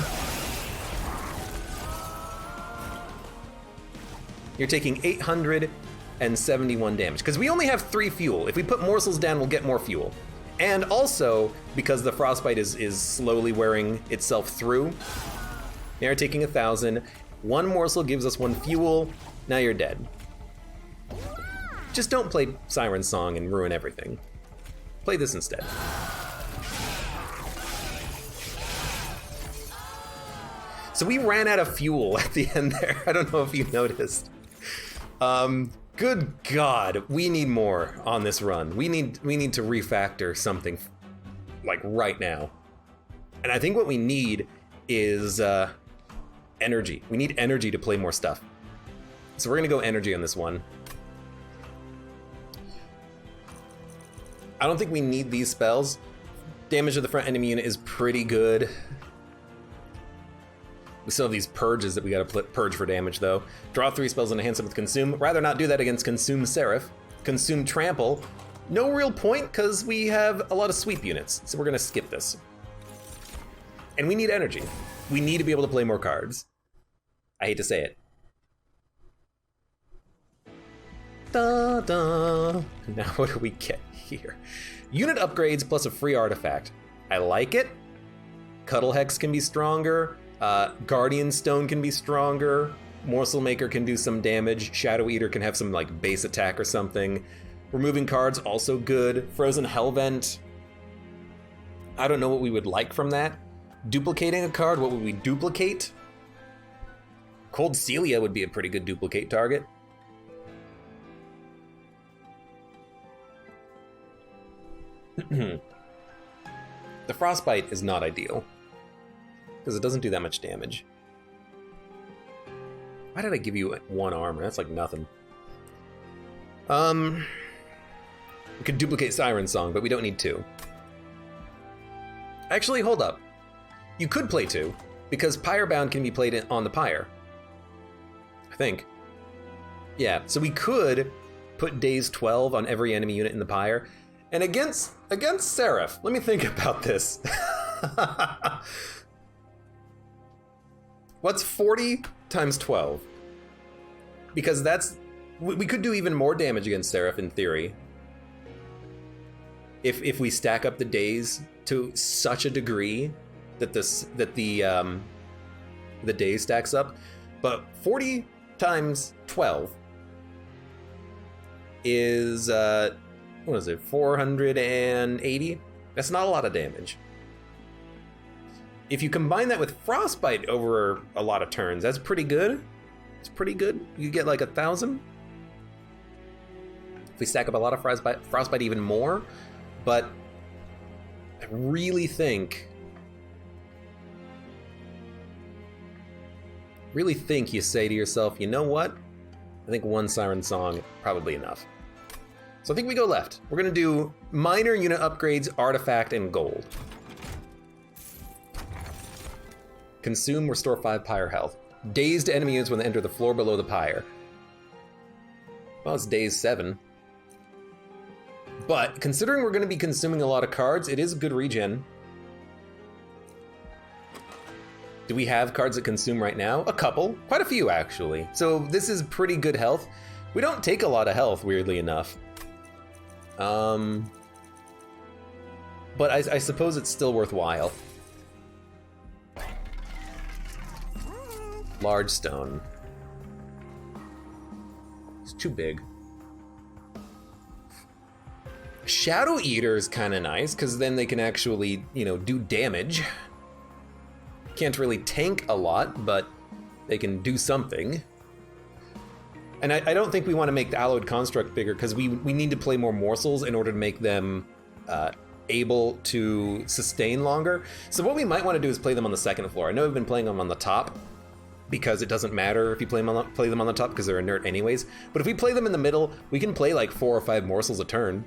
You're taking 871 damage, because we only have 3 fuel. If we put morsels down, we'll get more fuel. And also, because the frostbite is slowly wearing itself through, now you're taking 1,000. 1 morsel gives us 1 fuel, now you're dead. Just don't play Siren Song and ruin everything. Play this instead. So we ran out of fuel at the end there. I don't know if you noticed. Good God, we need more on this run. We need to refactor something like right now. And I think what we need is energy. We need energy to play more stuff. So we're gonna go energy on this one. I don't think we need these spells. Damage to the front enemy unit is pretty good. We still have these purges that we gotta purge for damage though. Draw 3 spells and enhance them with Consume. Rather not do that against Consume Seraph. Consume Trample. No real point, because we have a lot of sweep units, so we're gonna skip this. And we need energy. We need to be able to play more cards. I hate to say it. Da da. Now what do we get here? Unit upgrades plus a free artifact. I like it. Cuddle Hex can be stronger. Guardian Stone can be stronger. Morsel Maker can do some damage. Shadow Eater can have some like base attack or something. Removing cards, also good. Frozen Hellvent. I don't know what we would like from that. Duplicating a card, what would we duplicate? Cold Celia would be a pretty good duplicate target. The Frostbite is not ideal, because it doesn't do that much damage. Why did I give you 1 armor? That's like nothing. We could duplicate Siren Song, but we don't need 2. Actually, hold up. You could play 2, because Pyrebound can be played on the Pyre. I think. Yeah, so we could put Daze 12 on every enemy unit in the Pyre. And against Seraph, let me think about this. What's 40 times 12? Because that's... We could do even more damage against Seraph in theory. If we stack up the days to such a degree that the days stacks up. But 40 times 12 is... what is it, 480? That's not a lot of damage. If you combine that with Frostbite over a lot of turns, that's pretty good. It's pretty good. You get like 1,000. If we stack up a lot of Frostbite even more, but I really think you say to yourself, you know what? I think 1 Siren Song probably enough. So I think we go left. We're gonna do minor unit upgrades, artifact, and gold. Consume, restore 5 Pyre health. Dazed enemy units when they enter the floor below the Pyre. Well, it's Daze 7. But considering we're gonna be consuming a lot of cards, it is a good regen. Do we have cards that consume right now? A couple, quite a few actually. So this is pretty good health. We don't take a lot of health, weirdly enough. But I suppose it's still worthwhile. Large stone. It's too big. Shadow Eater is kind of nice, because then they can actually, do damage. Can't really tank a lot, but they can do something. And I don't think we want to make the Alloyed Construct bigger, because we need to play more morsels in order to make them able to sustain longer. So what we might want to do is play them on the second floor. I know I've been playing them on the top, because it doesn't matter if you play them on the top, because they're inert anyways. But if we play them in the middle, we can play like 4 or 5 morsels a turn.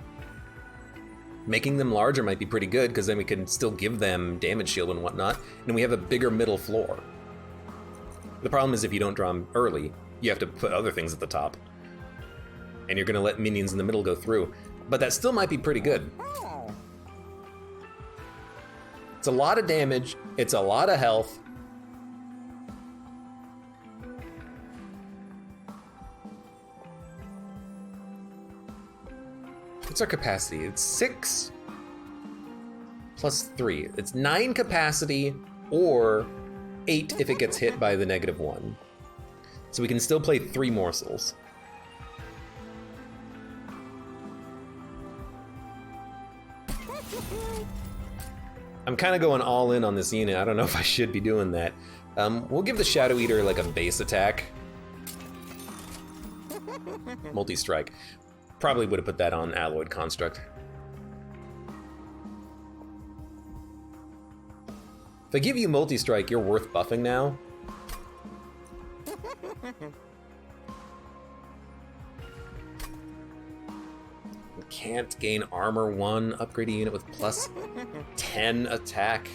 Making them larger might be pretty good, because then we can still give them damage shield and whatnot, and we have a bigger middle floor. The problem is if you don't draw them early, you have to put other things at the top. And you're gonna let minions in the middle go through. But that still might be pretty good. It's a lot of damage, it's a lot of health. What's our capacity? It's 6 plus 3. It's 9 capacity or 8 if it gets hit by the -1. So we can still play 3 morsels. I'm kind of going all in on this unit. I don't know if I should be doing that. We'll give the Shadow Eater like a base attack. Multi-strike. Probably would have put that on Alloyed Construct. If I give you multi-strike, you're worth buffing now. Can't gain armor 1, upgrade a unit with plus 10 attack.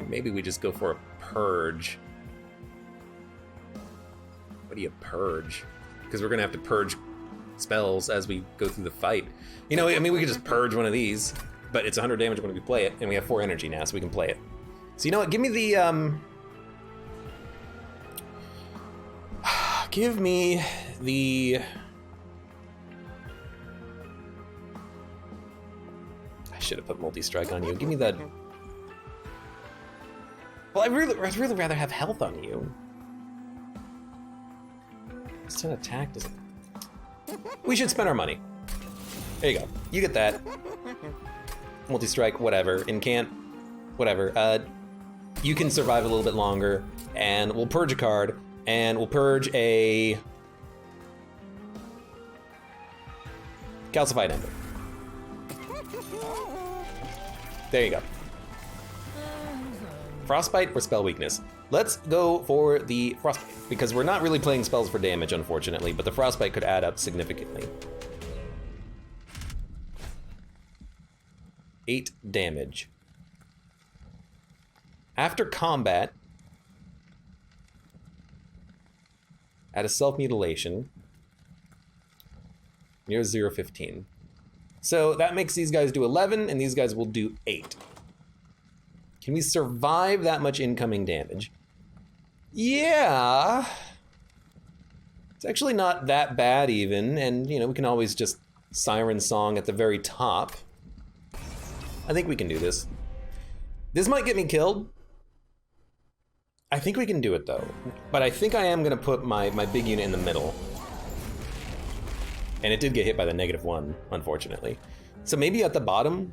Maybe we just go for a purge. What do you purge? Because we're gonna have to purge spells as we go through the fight. You know, I mean, we could just purge one of these, but it's 100 damage when we play it, and we have 4 energy now, so we can play it. So you know what, give me the, give me the... I should have put multi-strike on you. Give me the... Well, I'd really rather have health on you. It's an attack, does it? We should spend our money. There you go. You get that. Multi-strike, whatever. Incant, whatever. You can survive a little bit longer, and we'll purge a card, and we'll purge a... Calcified Ember. There you go. Frostbite or spell weakness? Let's go for the Frostbite, because we're not really playing spells for damage, unfortunately, but the Frostbite could add up significantly. 8 damage. After combat, add a self-mutilation. Near 0-15. So that makes these guys do 11, and these guys will do 8. Can we survive that much incoming damage? Yeah. It's actually not that bad even, and you know, we can always just Siren Song at the very top. I think we can do this. This might get me killed. I think we can do it though. But I think I am gonna put my big unit in the middle. And it did get hit by the -1, unfortunately. So maybe at the bottom,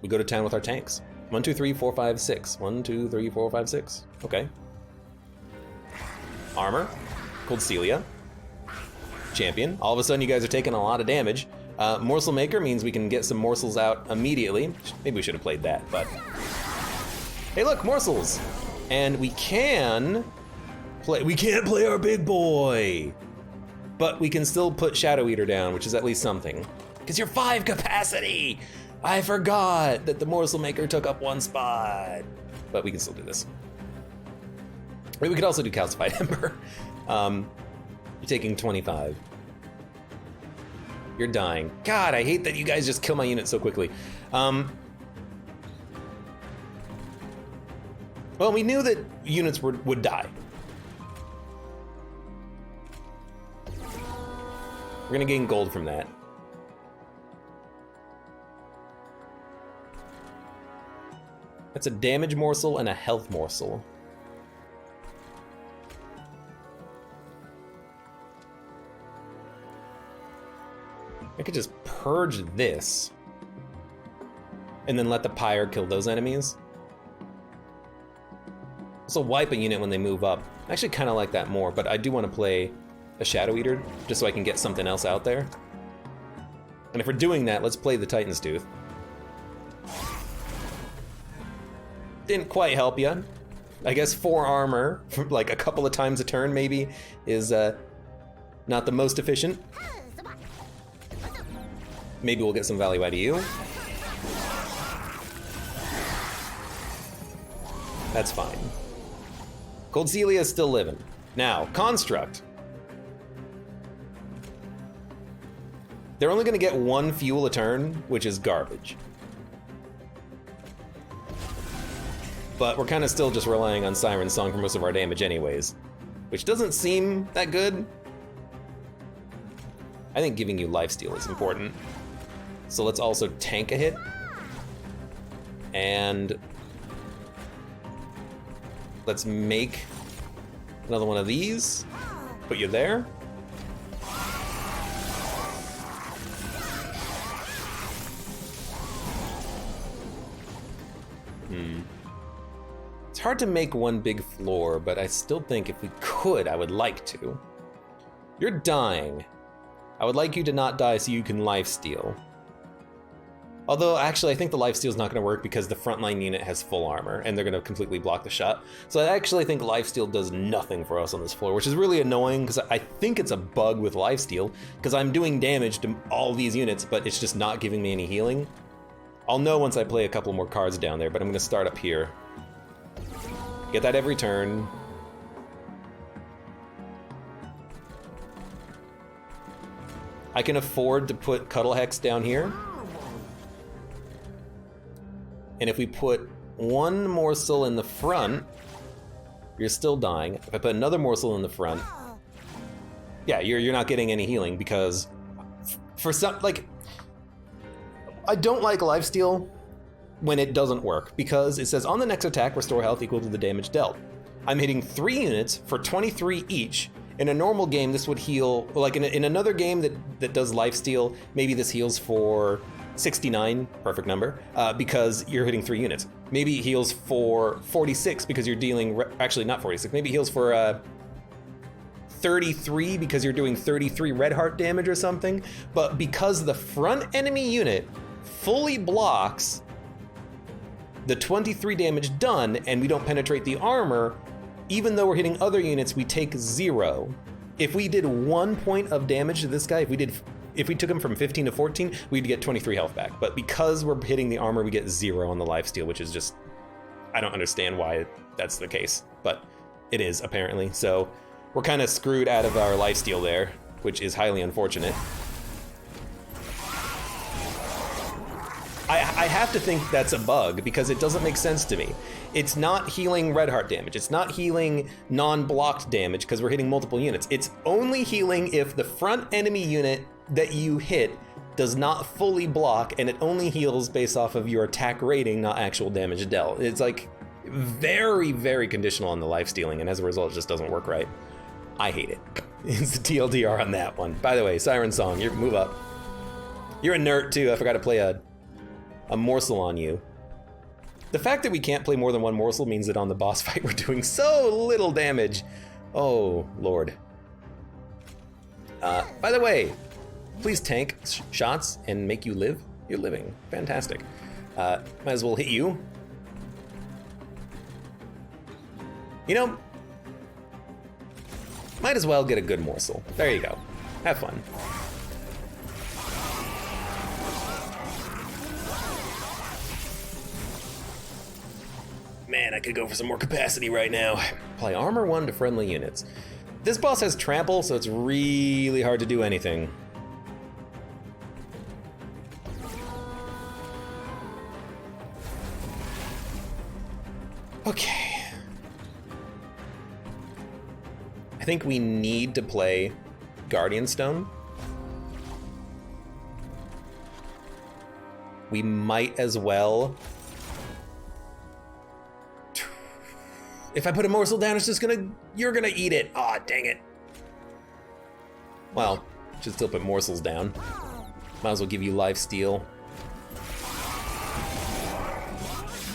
we go to town with our tanks. 1, 2, 3, 4, 5, 6. 1, 2, 3, 4, 5, 6. Okay. Armor. Cold Celia. Champion. All of a sudden you guys are taking a lot of damage. Morsel Maker means we can get some morsels out immediately. Maybe we should have played that, but... Hey look, morsels! And we can play... We can't play our big boy! But we can still put Shadow Eater down, which is at least something. Because you're 5 capacity! I forgot that the Morsel Maker took up 1 spot. But we can still do this. Or we could also do Calcified Ember. You're taking 25. You're dying. God, I hate that you guys just kill my unit so quickly. Well, we knew that units would die. We're gonna gain gold from that. That's a damage morsel and a health morsel. I could just purge this and then let the Pyre kill those enemies. Also wipe a unit when they move up. I actually kind of like that more, but I do want to play a Shadow Eater just so I can get something else out there. And if we're doing that, let's play the Titan's Tooth. Didn't quite help you. I guess 4 armor, like a couple of times a turn maybe, is not the most efficient. Maybe we'll get some value out of you. That's fine. Cold Celia is still living. Now, Construct. They're only gonna get 1 fuel a turn, which is garbage. But we're kind of still just relying on Siren's Song for most of our damage anyways, which doesn't seem that good. I think giving you lifesteal is important. So let's also tank a hit. And let's make another one of these. Put you there. It's hard to make one big floor, but I still think if we could, I would like to. You're dying. I would like you to not die so you can lifesteal. Although, actually, I think the lifesteal is not going to work because the frontline unit has full armor, and they're going to completely block the shot. So I actually think lifesteal does nothing for us on this floor, which is really annoying because I think it's a bug with lifesteal, because I'm doing damage to all these units, but it's just not giving me any healing. I'll know once I play a couple more cards down there, but I'm going to start up here. Get that every turn. I can afford to put Cuddle Hex down here. And if we put 1 morsel in the front, you're still dying. If I put another morsel in the front, yeah, you're not getting any healing because for some, like, I don't like lifesteal when it doesn't work because it says on the next attack, restore health equal to the damage dealt. I'm hitting 3 units for 23 each. In a normal game, this would heal, like in another game that does lifesteal, maybe this heals for 69, perfect number, because you're hitting 3 units. Maybe it heals for 46 because you're dealing, actually not 46, maybe it heals for 33 because you're doing 33 red heart damage or something. But because the front enemy unit fully blocks the 23 damage done and we don't penetrate the armor, even though we're hitting other units, we take 0. If we did 1 point of damage to this guy, if we took him from 15 to 14, we'd get 23 health back. But because we're hitting the armor, we get 0 on the lifesteal, which is just, I don't understand why that's the case, but it is apparently. So we're kind of screwed out of our lifesteal there, which is highly unfortunate. I have to think that's a bug because it doesn't make sense to me. It's not healing red heart damage. It's not healing non-blocked damage because we're hitting multiple units. It's only healing if the front enemy unit that you hit does not fully block, and it only heals based off of your attack rating, not actual damage dealt. It's like very, very conditional on the life stealing, and as a result, it just doesn't work right. I hate it. It's the TLDR on that one. By the way, Siren Song, move up. You're a nerd too. I forgot to play a morsel on you. The fact that we can't play more than 1 morsel means that on the boss fight we're doing so little damage. Oh, Lord. By the way, please tank shots and make you live. You're living. Fantastic. Might as well hit you. You know, might as well get a good morsel. There you go. Have fun. Man, I could go for some more capacity right now. Apply armor 1 to friendly units. This boss has trample, so it's really hard to do anything. Okay. I think we need to play Guardian Stone. We might as well. If I put a morsel down, it's just you're gonna eat it. Aw, dang it. Well, should still put morsels down. Might as well give you lifesteal.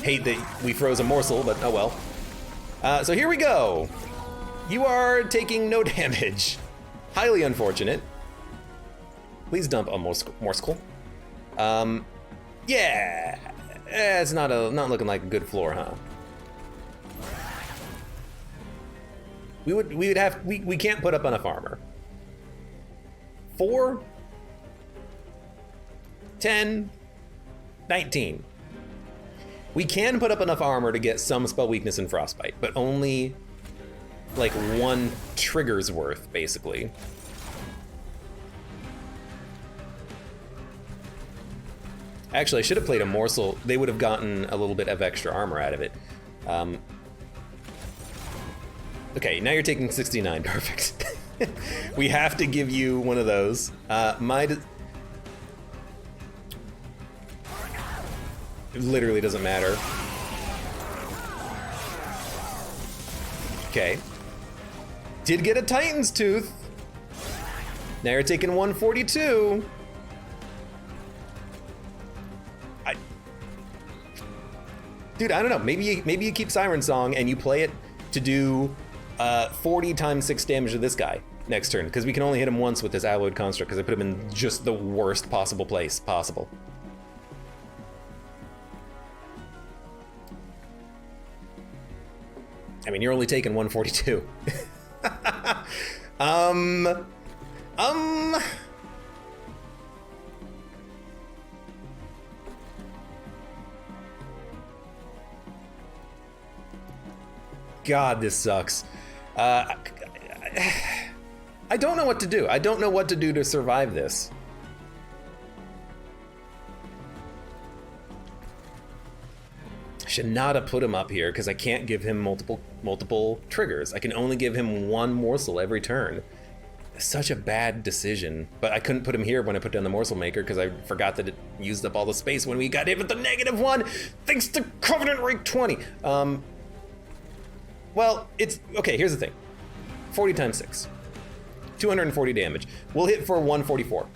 Hate that we froze a morsel, but oh well. So here we go. You are taking no damage. Highly unfortunate. Please dump a morsel. Yeah. It's not looking like a good floor, huh? We can't put up enough armor. 4, 10, 19. We can put up enough armor to get some spell weakness and frostbite, but only like 1 trigger's worth, basically. Actually, I should have played a morsel. They would have gotten a little bit of extra armor out of it. Okay, now you're taking 69, perfect. We have to give you one of those. It literally doesn't matter. Okay. Did get a Titan's Tooth. Now you're taking 142. Dude, I don't know. Maybe you keep Siren Song and you play it to do 40 times 6 damage to this guy next turn, because we can only hit him once with this Alloyed Construct, because I put him in just the worst possible place possible. I mean, you're only taking 142. God, this sucks. I don't know what to do. I don't know what to do to survive this. I should not have put him up here because I can't give him multiple triggers. I can only give him 1 morsel every turn. Such a bad decision. But I couldn't put him here when I put down the morsel maker because I forgot that it used up all the space when we got hit with the -1, thanks to Covenant rank 20. Well, it's okay. Here's the thing: 40 times 6, 240 damage. We'll hit for 144.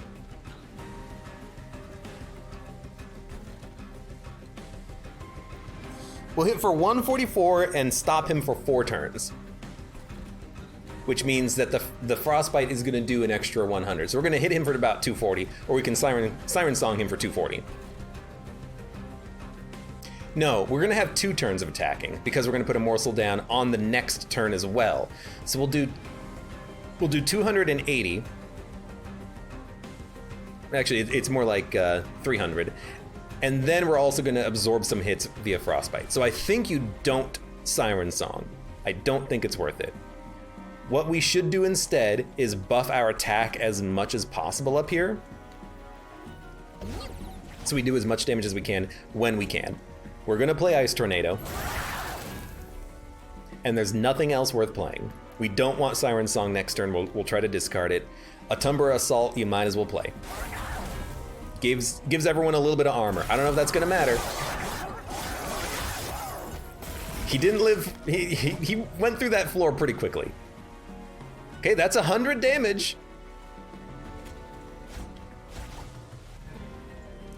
We'll hit for 144 and stop him for 4 turns, which means that the frostbite is going to do an extra 100. So we're going to hit him for about 240, or we can siren song him for 240. No, we're going to have 2 turns of attacking because we're going to put a morsel down on the next turn as well. So we'll do 280. Actually, it's more like 300. And then we're also going to absorb some hits via frostbite. So I think you don't Siren Song. I don't think it's worth it. What we should do instead is buff our attack as much as possible up here, so we do as much damage as we can when we can. We're gonna play Ice Tornado, and there's nothing else worth playing. We don't want Siren Song next turn. We'll try to discard it. A Tumbra Assault, you might as well play. Gives everyone a little bit of armor. I don't know if that's gonna matter. He didn't live. He went through that floor pretty quickly. Okay, that's 100 damage.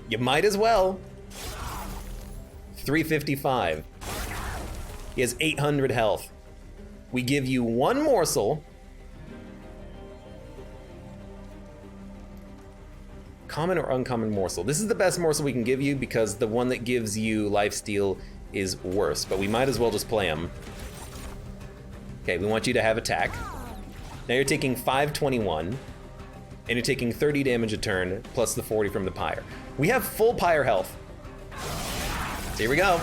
You might as well. 355. He has 800 health. We give you 1 morsel. Common or uncommon morsel? This is the best morsel we can give you because the one that gives you lifesteal is worse, but we might as well just play him. Okay, we want you to have attack. Now you're taking 521, and you're taking 30 damage a turn, plus the 40 from the Pyre. We have full Pyre health. So here we go.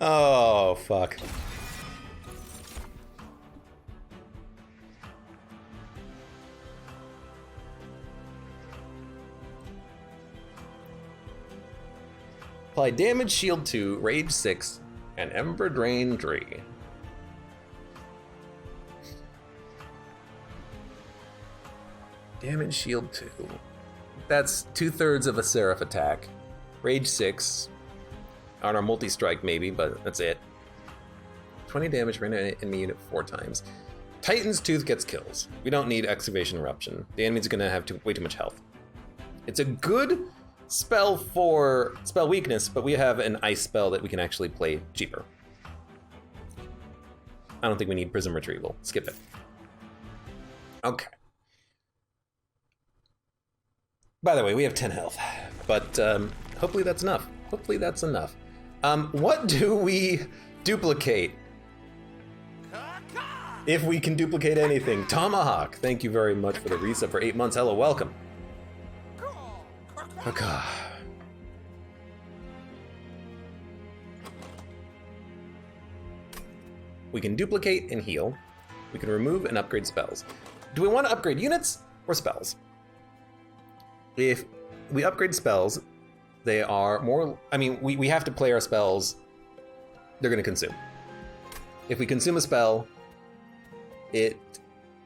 Oh, fuck. Apply damage, shield 2, rage 6, and ember drain 3. Damage, shield 2. That's 2/3 of a Seraph attack. Rage 6. On our multi-strike maybe, but that's it. 20 damage, ran an enemy unit 4 times. Titan's Tooth gets kills. We don't need Excavation Eruption. The enemy's gonna have way too much health. It's a good spell for spell weakness, but we have an ice spell that we can actually play cheaper. I don't think we need Prism Retrieval. Skip it. Okay. By the way, we have 10 health, but hopefully that's enough. Hopefully that's enough. What do we duplicate? If we can duplicate anything. Tomahawk, thank you very much for the resub for 8 months. Hello, welcome. Okay. We can duplicate and heal. We can remove and upgrade spells. Do we want to upgrade units or spells? If we upgrade spells, they are more, I mean, we have to play our spells. They're going to consume. If we consume a spell, it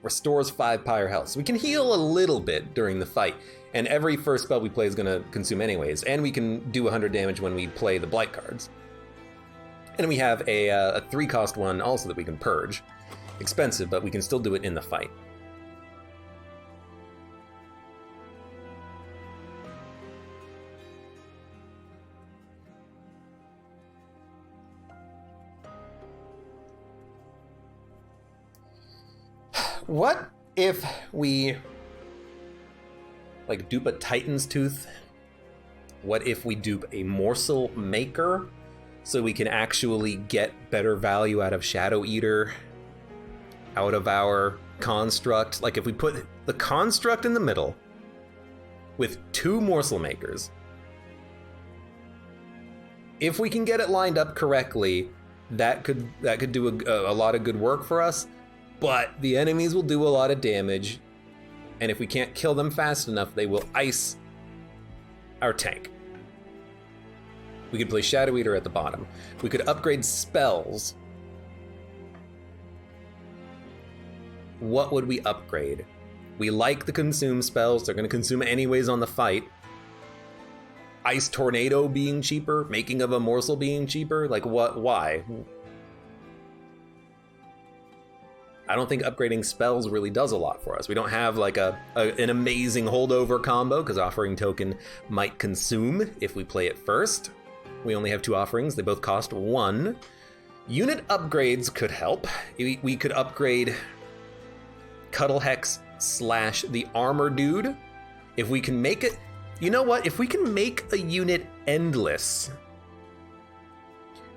restores 5 pyre health. So we can heal a little bit during the fight. And every first spell we play is going to consume anyways. And we can do 100 damage when we play the blight cards. And we have a 3-cost one also that we can purge. Expensive, but we can still do it in the fight. What if we like dupe a Titan's Tooth? What if we dupe a Morsel Maker so we can actually get better value out of Shadow Eater, out of our construct? Like if we put the construct in the middle with 2 Morsel Makers, if we can get it lined up correctly, that could do a lot of good work for us. But the enemies will do a lot of damage, and if we can't kill them fast enough, they will ice our tank. We could play Shadow Eater at the bottom. We could upgrade spells. What would we upgrade? We like the consume spells. They're going to consume anyways on the fight. Ice Tornado being cheaper, Making of a Morsel being cheaper. Like what? Why? I don't think upgrading spells really does a lot for us. We don't have like an amazing holdover combo because Offering Token might consume if we play it first. We only have 2 offerings. They both cost 1. Unit upgrades could help. We could upgrade Cuddle Hex / the Armor Dude. If we can make it, you know what? If we can make a unit endless,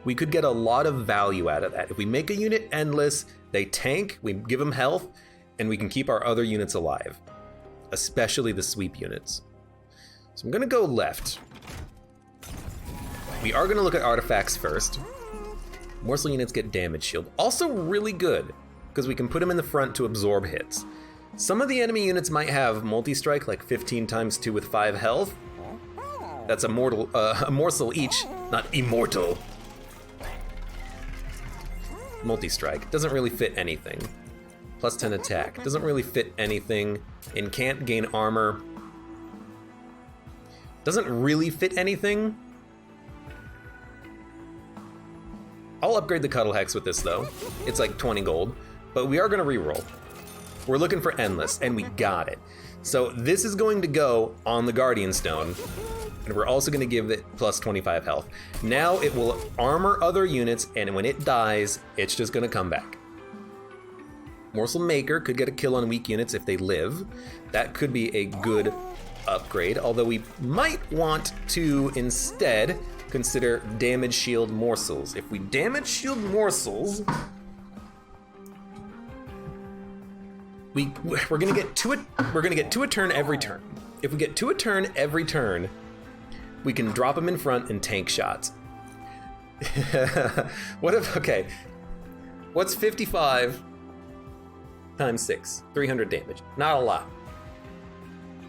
we could get a lot of value out of that. If we make a unit endless, they tank, we give them health, and we can keep our other units alive, especially the sweep units. So I'm gonna go left. We are gonna look at artifacts first. Morsel units get damage shield. Also really good, because we can put them in the front to absorb hits. Some of the enemy units might have multi-strike, like 15 times 2 with 5 health. That's a morsel each, not immortal. Multi-strike, doesn't really fit anything. Plus 10 attack, doesn't really fit anything. And can't gain armor. Doesn't really fit anything. I'll upgrade the Cuddle Hex with this though. It's like 20 gold, but we are gonna reroll. We're looking for endless, and we got it. So this is going to go on the Guardian Stone, and we're also gonna give it plus 25 health. Now it will armor other units, and when it dies, it's just gonna come back. Morsel Maker could get a kill on weak units if they live. That could be a good upgrade, although we might want to instead consider damage shield morsels. If we damage shield morsels, we're gonna get 2 a turn every turn. If we get 2 a turn every turn, we can drop them in front and tank shots. What if, okay, what's 55 times 6? 300 damage, not a lot.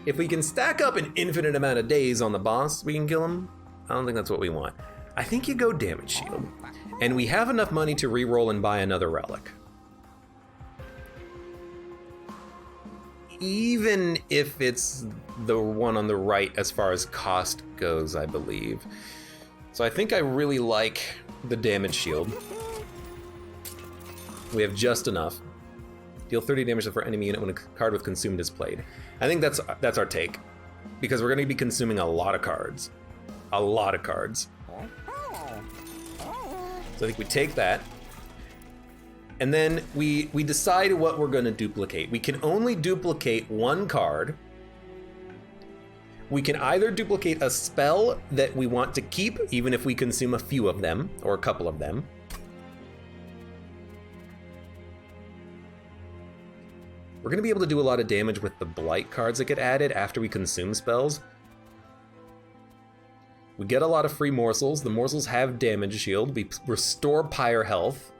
If we can stack up an infinite amount of days on the boss, we can kill him. I don't think that's what we want. I think you go damage shield, and we have enough money to reroll and buy another relic. Even if it's the one on the right as far as cost goes, I believe. So I think I really like the damage shield. We have just enough. Deal 30 damage for enemy unit when a card with consumed is played. I think that's our take, because we're going to be consuming a lot of cards. A lot of cards. So I think we take that. And then we decide what we're going to duplicate. We can only duplicate 1 card. We can either duplicate a spell that we want to keep, even if we consume a few of them, or a couple of them. We're gonna be able to do a lot of damage with the blight cards that get added after we consume spells. We get a lot of free morsels. The morsels have damage shield. We restore pyre health.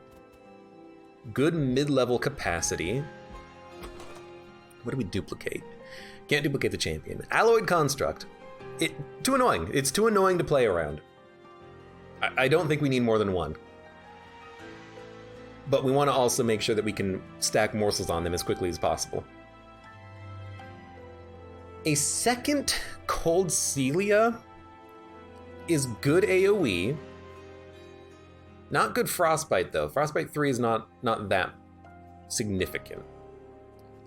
Good mid-level capacity. What do we duplicate? Can't duplicate the champion. Alloyed Construct. Too annoying. It's too annoying to play around. I don't think we need more than one. But we want to also make sure that we can stack morsels on them as quickly as possible. A second Cold Celia is good AoE. Not good Frostbite though. Frostbite 3 is not that significant.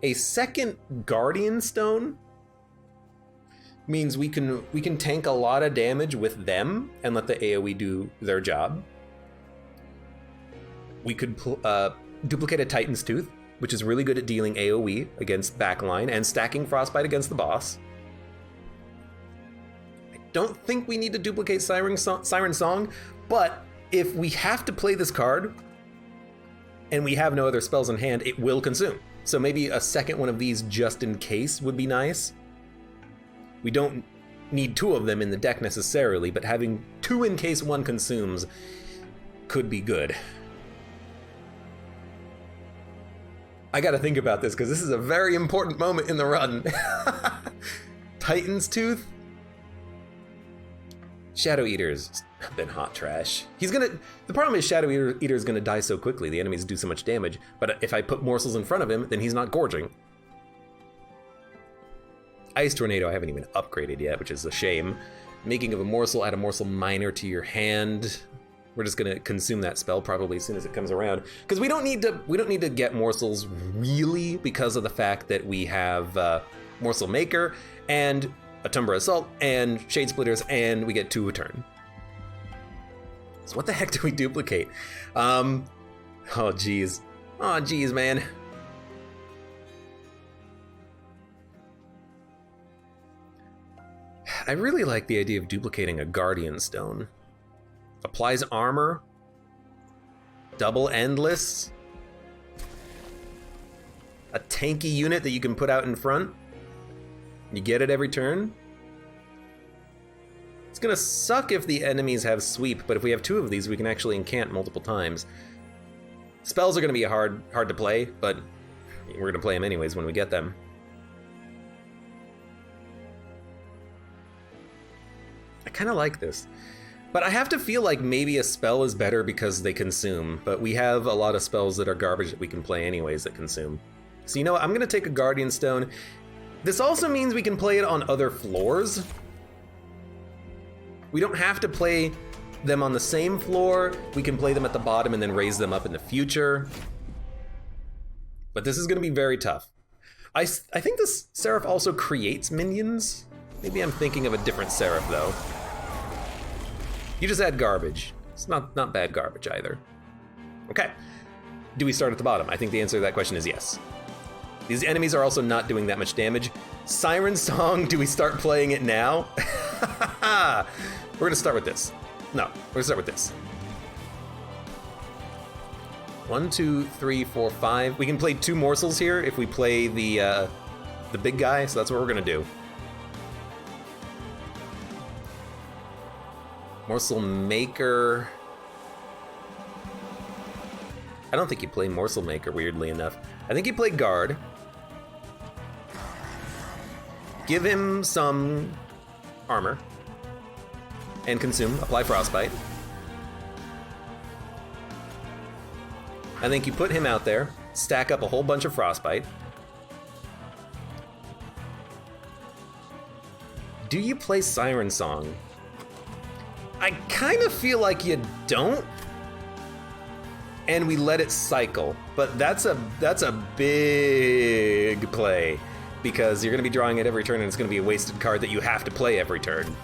A second Guardian Stone means we can tank a lot of damage with them and let the AoE do their job. We could duplicate a Titan's Tooth, which is really good at dealing AoE against backline and stacking Frostbite against the boss. I don't think we need to duplicate Siren Song, but if we have to play this card and we have no other spells in hand, it will consume. So maybe a second one of these just in case would be nice. We don't need two of them in the deck necessarily, but having two in case one consumes could be good. I gotta think about this because this is a very important moment in the run. Titan's Tooth. Shadow Eater's been hot trash. The problem is Shadow Eater is gonna die so quickly. The enemies do so much damage, but if I put morsels in front of him, then he's not gorging. Ice Tornado I haven't even upgraded yet, which is a shame. Making of a morsel, add a morsel minor to your hand. We're just gonna consume that spell probably as soon as it comes around. Because we don't need to get morsels really because of the fact that we have Morsel Maker and a Tumbra Assault and Shade Splitters, and we get 2 a turn. So what the heck do we duplicate? Oh geez, man. I really like the idea of duplicating a Guardian Stone. Applies armor, double endless, a tanky unit that you can put out in front. You get it every turn. It's gonna suck if the enemies have sweep, but if we have 2 of these, we can actually incant multiple times. Spells are gonna be hard to play, but we're gonna play them anyways when we get them. I kinda like this. But I have to feel like maybe a spell is better because they consume, but we have a lot of spells that are garbage that we can play anyways that consume. So you know what, I'm gonna take a Guardian Stone. This also means we can play it on other floors. We don't have to play them on the same floor. We can play them at the bottom and then raise them up in the future. But this is gonna be very tough. I think this Seraph also creates minions. Maybe I'm thinking of a different Seraph though. You just add garbage. It's not bad garbage either. Okay, do we start at the bottom? I think the answer to that question is yes. These enemies are also not doing that much damage. Siren Song, do we start playing it now? We're gonna start with this. No, we're gonna start with this. 1, 2, 3, 4, 5. We can play 2 morsels here if we play the big guy, so that's what we're gonna do. Morsel Maker. I don't think you play Morsel Maker, weirdly enough. I think you play Guard. Give him some armor. And consume, apply Frostbite. I think you put him out there, stack up a whole bunch of Frostbite. Do you play Siren Song? I kind of feel like you don't, and we let it cycle. But that's a big play because you're going to be drawing it every turn, and it's going to be a wasted card that you have to play every turn.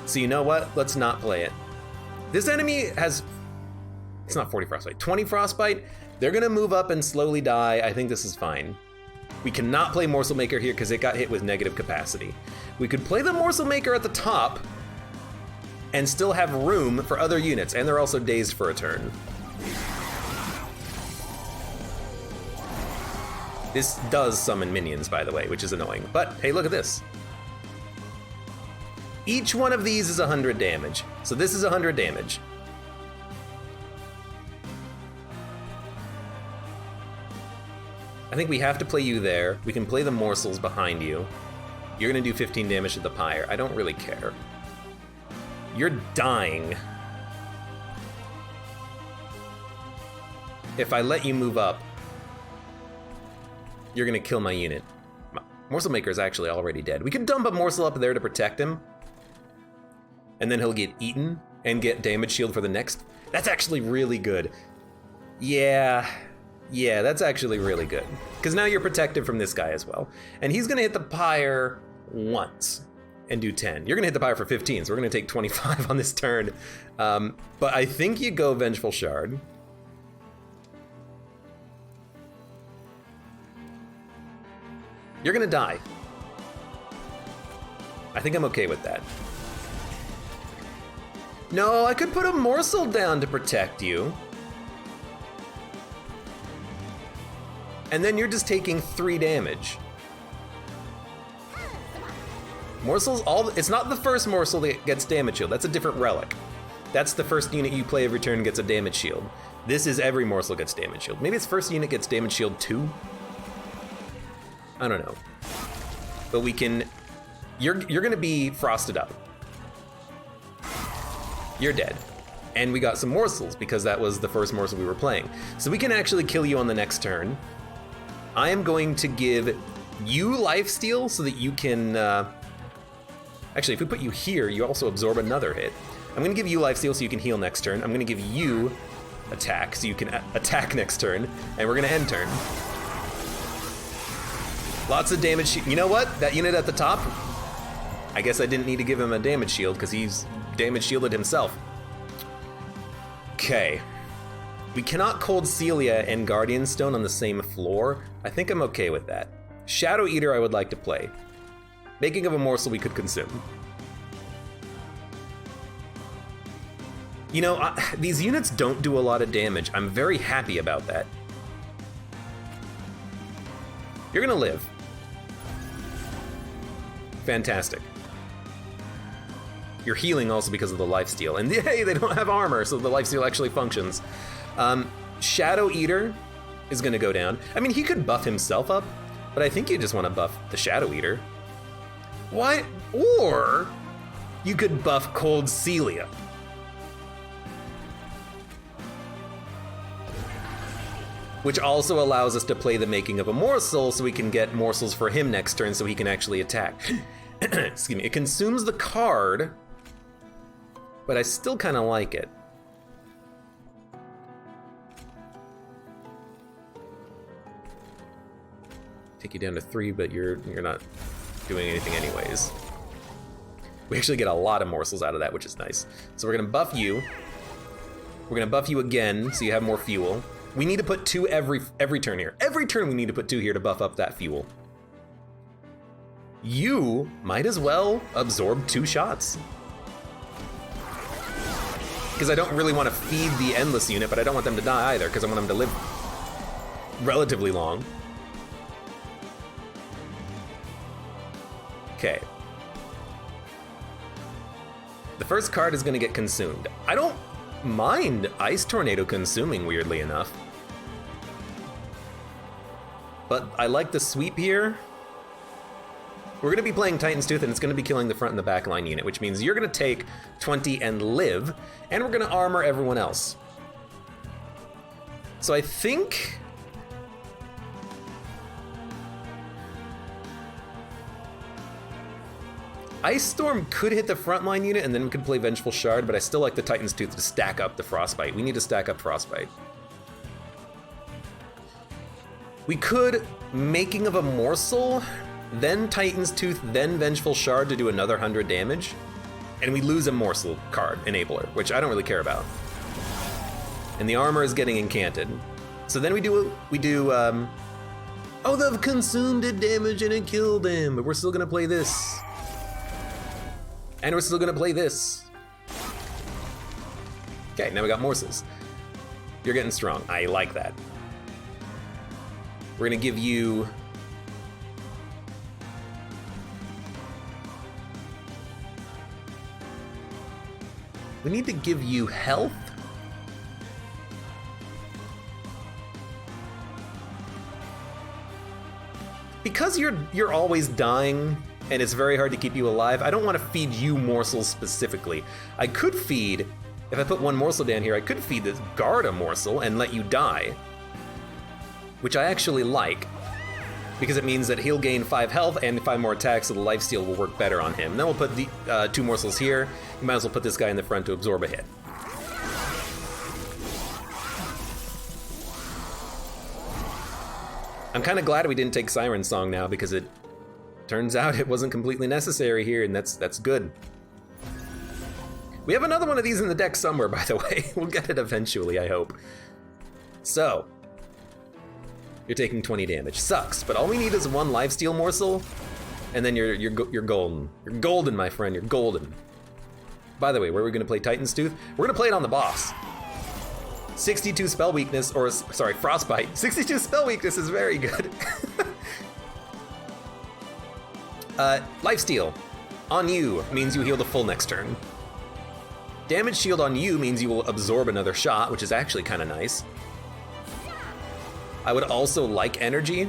So you know what? Let's not play it. This enemy has, it's not 40 Frostbite, 20 Frostbite. They're going to move up and slowly die. I think this is fine. We cannot play Morsel Maker here because it got hit with negative capacity. We could play the Morsel Maker at the top and still have room for other units, and they're also dazed for a turn. This does summon minions, by the way, which is annoying. But hey, look at this. Each one of these is 100 damage. So this is 100 damage. I think we have to play you there. We can play the morsels behind you. You're gonna do 15 damage to the pyre. I don't really care. You're dying. If I let you move up, you're gonna kill my unit. Morsel Maker is actually already dead. We could dump a morsel up there to protect him, and then he'll get eaten and get damage shield for the next. That's actually really good. Yeah, that's actually really good. Because now you're protected from this guy as well. And he's gonna hit the pyre once and do 10. You're gonna hit the pyre for 15, so we're gonna take 25 on this turn. But I think you go Vengeful Shard. You're gonna die. I think I'm okay with that. No, I could put a morsel down to protect you. And then you're just taking 3 damage. Morsels, it's not the first morsel that gets damage shield, that's a different relic. That's the first unit you play every turn gets a damage shield. This is every morsel gets damage shield. Maybe its first unit gets damage shield 2? I don't know. But we can, you're gonna be frosted up. You're dead. And we got some morsels because that was the first morsel we were playing. So we can actually kill you on the next turn. I am going to give you lifesteal so that you can, actually if we put you here, you also absorb another hit. I'm gonna give you lifesteal so you can heal next turn. I'm gonna give you attack so you can attack next turn, and we're gonna end turn. Lots of damage. You know what? That unit at the top, I guess I didn't need to give him a damage shield because he's damage shielded himself. Okay. We cannot Cold Celia and Guardian Stone on the same floor. I think I'm okay with that. Shadow Eater I would like to play. Making of a morsel we could consume. You know, these units don't do a lot of damage. I'm very happy about that. You're gonna live. Fantastic. You're healing also because of the lifesteal. And hey, they don't have armor, so the lifesteal actually functions. Shadow Eater is gonna go down. I mean, he could buff himself up, but I think you just wanna buff the Shadow Eater. Why? Or you could buff Cold Celia. Which also allows us to play the Making of a Morsel so we can get morsels for him next turn so he can actually attack. Excuse me, it consumes the card, but I still kind of like it. Take you down to 3, but you're not doing anything anyways. We actually get a lot of morsels out of that, which is nice. So we're gonna buff you. We're gonna buff you again so you have more fuel. We need to put 2 every turn here. Every turn we need to put 2 here to buff up that fuel. You might as well absorb 2 shots. Because I don't really want to feed the Endless unit, but I don't want them to die either, because I want them to live relatively long. Okay. The first card is going to get consumed. I don't mind Ice Tornado consuming, weirdly enough. But I like the sweep here. We're gonna be playing Titan's Tooth and it's gonna be killing the front and the back line unit, which means you're gonna take 20 and live, and we're gonna armor everyone else. So I think Ice Storm could hit the frontline unit and then we could play Vengeful Shard, but I still like the Titan's Tooth to stack up the Frostbite. We need to stack up Frostbite. We could Making of a Morsel, then Titan's Tooth, then Vengeful Shard to do another 100 damage, and we lose a Morsel card, Enabler, which I don't really care about. And the armor is getting incanted. So then we do Oh, the consume did damage and it killed him, but we're still gonna play this. And we're still gonna play this. Okay, now we got morsels. You're getting strong. I like that. We're gonna give you... We need to give you health. Because you're always dying and it's very hard to keep you alive, I don't want to feed you morsels specifically. I could feed, if I put one morsel down here, I could feed this guard a morsel and let you die. Which I actually like, because it means that he'll gain 5 health and 5 more attacks, so the lifesteal will work better on him. Then we'll put the 2 morsels here. You might as well put this guy in the front to absorb a hit. I'm kind of glad we didn't take Siren Song now, because it turns out it wasn't completely necessary here, and that's good. We have another one of these in the deck somewhere, by the way. We'll get it eventually, I hope. So, you're taking 20 damage. Sucks, but all we need is 1 lifesteal morsel, and then you're golden. You're golden, my friend. You're golden. By the way, where are we gonna play Titan's Tooth? We're gonna play it on the boss. 62 spell weakness, or sorry, frostbite. 62 spell weakness is very good. Lifesteal on you means you heal the full next turn. Damage shield on you means you will absorb another shot, which is actually kind of nice. I would also like energy.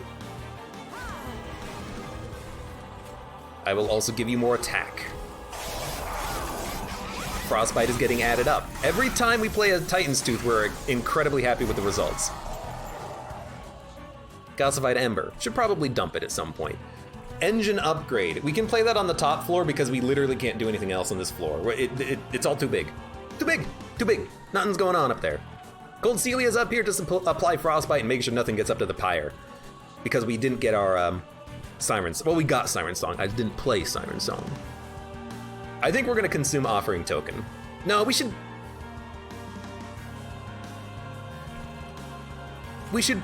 I will also give you more attack. Frostbite is getting added up. Every time we play a Titan's Tooth, we're incredibly happy with the results. Calcified Ember. Should probably dump it at some point. Engine upgrade. We can play that on the top floor because we literally can't do anything else on this floor. It's all too big. Too big. Too big. Nothing's going on up there. Gold Celia's up here to apply Frostbite and make sure nothing gets up to the pyre. Because we didn't get our Sirens. Well, we got Siren Song. I didn't play Siren Song. I think we're gonna consume Offering Token. No, we should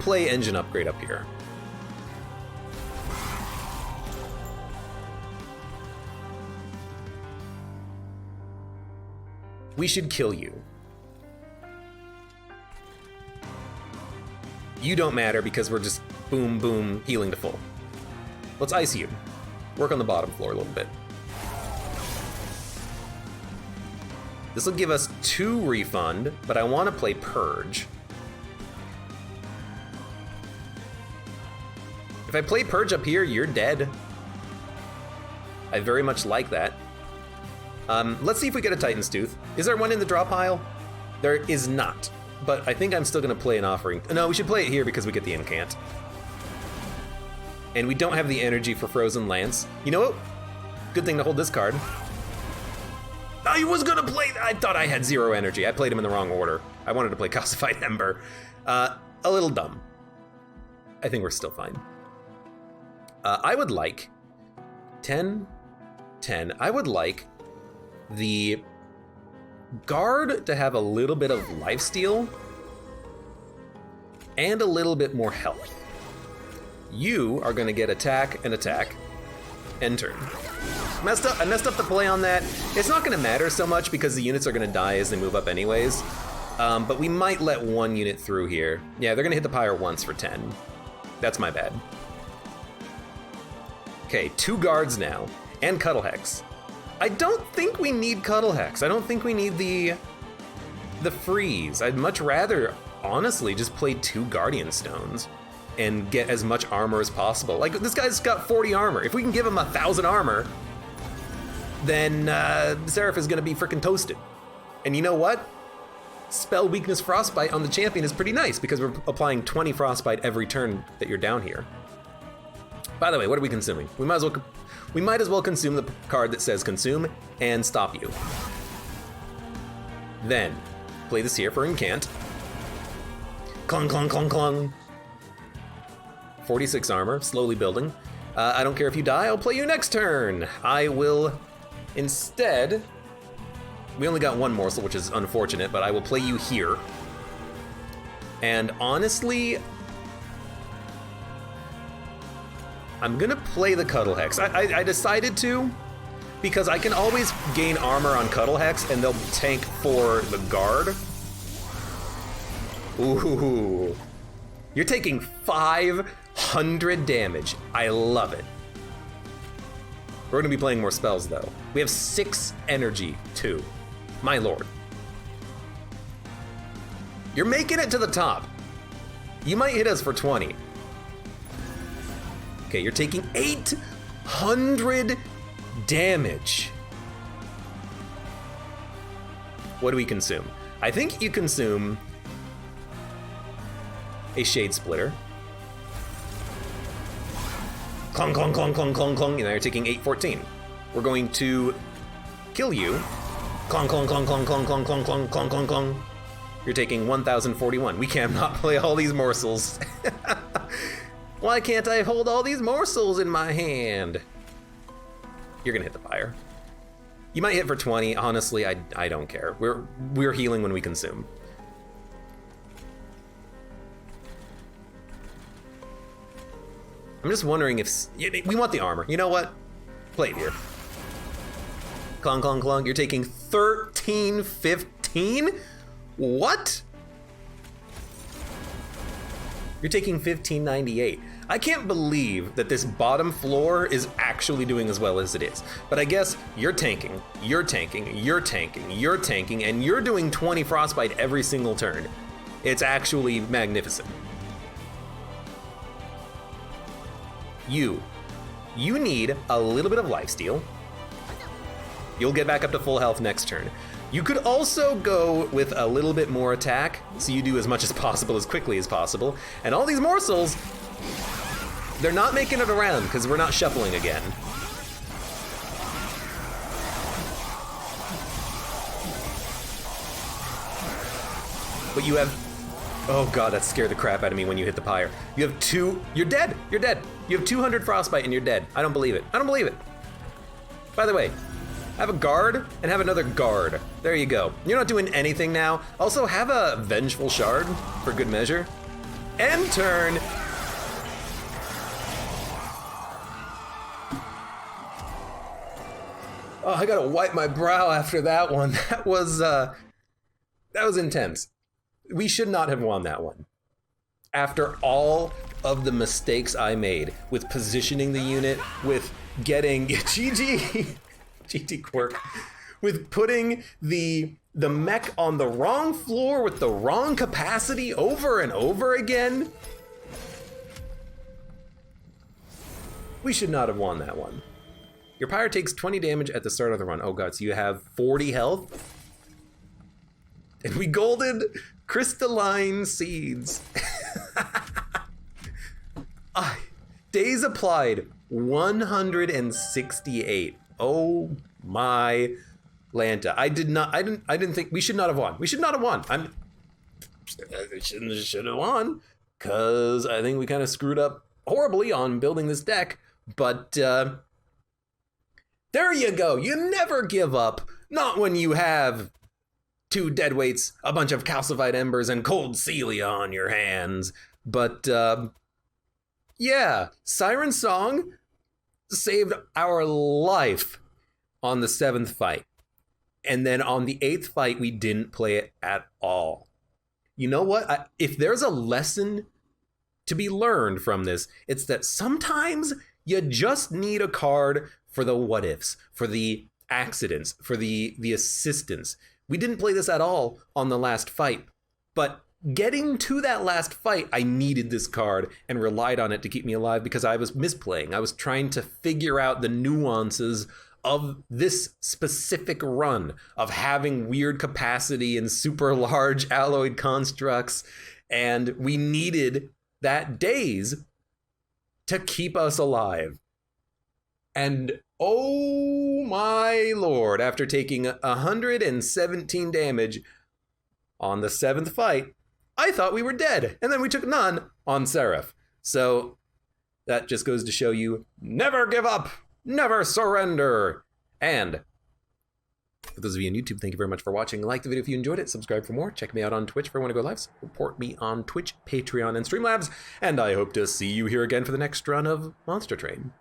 play Engine Upgrade up here. We should kill you. You don't matter because we're just boom, boom, healing to full. Let's ice you. Work on the bottom floor a little bit. This will give us 2 refund, but I want to play Purge. If I play Purge up here, you're dead. I very much like that. Let's see if we get a Titan's Tooth. Is there one in the draw pile? There is not, but I think I'm still gonna play an Offering. No, we should play it here because we get the Incant. And we don't have the energy for Frozen Lance. You know what? Good thing to hold this card. I was gonna play, I thought I had 0 energy. I played him in the wrong order. I wanted to play Calcified Ember. A little dumb. I think we're still fine. I would like 10. I would like the guard to have a little bit of lifesteal and a little bit more health. You are gonna get attack and attack, end turn. I messed up the play on that. It's not gonna matter so much because the units are gonna die as they move up anyways. But we might let 1 unit through here. Yeah, they're gonna hit the pyre once for 10. That's my bad. Okay, 2 guards now, and Cuddle Hex. I don't think we need Cuddle Hex. I don't think we need the freeze. I'd much rather, honestly, just play 2 Guardian Stones and get as much armor as possible. Like, this guy's got 40 armor. If we can give him 1,000 armor, then Seraph is gonna be freaking toasted. And you know what? Spell Weakness Frostbite on the champion is pretty nice because we're applying 20 Frostbite every turn that you're down here. By the way, what are we consuming? We might as well consume the card that says consume and stop you. Then, play this here for Incant. Clung, clung, clung, clung. 46 armor, slowly building. I don't care if you die, I'll play you next turn. I will instead, we only got 1 morsel, which is unfortunate, but I will play you here. And honestly, I'm gonna play the Cuddle Hex. I decided to because I can always gain armor on Cuddle Hex and they'll tank for the guard. Ooh. You're taking 500 damage. I love it. We're gonna be playing more spells though. We have 6 energy too. My lord. You're making it to the top. You might hit us for 20. Okay, you're taking 800 damage. What do we consume? I think you consume a Shade Splitter. Clong, clong, clong, clong, clong, clong. And now you're taking 814. We're going to kill you. Clong, clong, clong, clong, clong, clong, clong, clong, clong, clong, clong. You're taking 1041. We cannot play all these morsels. Why can't I hold all these morsels in my hand? You're gonna hit the fire. You might hit for 20. Honestly, I don't care. We're healing when we consume. I'm just wondering if we want the armor. You know what? Play it here. Clong, clong, clong. You're taking 1315? What? You're taking 1598. I can't believe that this bottom floor is actually doing as well as it is. But I guess you're tanking, you're tanking, you're tanking, you're tanking, and you're doing 20 frostbite every single turn. It's actually magnificent. You need a little bit of lifesteal. You'll get back up to full health next turn. You could also go with a little bit more attack, so you do as much as possible as quickly as possible. And all these morsels, they're not making it around because we're not shuffling again. But you have, oh god, that scared the crap out of me when you hit the pyre. You have you're dead, you're dead. You have 200 frostbite and you're dead. I don't believe it, I don't believe it. By the way, have a guard and have another guard. There you go. You're not doing anything now. Also have a vengeful shard for good measure. End turn. Oh, I gotta wipe my brow after that one. That was intense. We should not have won that one. After all of the mistakes I made with positioning the unit, with getting GG. GT quirk, with putting the mech on the wrong floor with the wrong capacity over and over again. We should not have won that one. Your pyre takes 20 damage at the start of the run. Oh god, so you have 40 health? And we golden crystalline seeds. Days applied, 168. Oh my Lanta. I didn't think we should not have won. We should not have won. Should have won because I think we kind of screwed up horribly on building this deck, but there you go. You never give up. Not when you have 2 deadweights, a bunch of calcified embers, and cold Celia on your hands. But yeah, Siren Song saved our life on the 7th fight. And then on the 8th fight, we didn't play it at all. You know what? If there's a lesson to be learned from this, it's that sometimes you just need a card for the what ifs, for the accidents, for the assistance. We didn't play this at all on the last fight, but getting to that last fight, I needed this card and relied on it to keep me alive because I was misplaying. I was trying to figure out the nuances of this specific run of having weird capacity and super large alloyed constructs, and we needed that daze to keep us alive. And oh my lord, after taking 117 damage on the 7th fight, I thought we were dead, and then we took none on Seraph. So that just goes to show you, never give up, never surrender. And For those of you on YouTube, thank you very much for watching. Like the video if you enjoyed it. Subscribe for more. Check me out on Twitch for when I go live. Support me on Twitch, Patreon, and Streamlabs. And I hope to see you here again for the next run of Monster Train.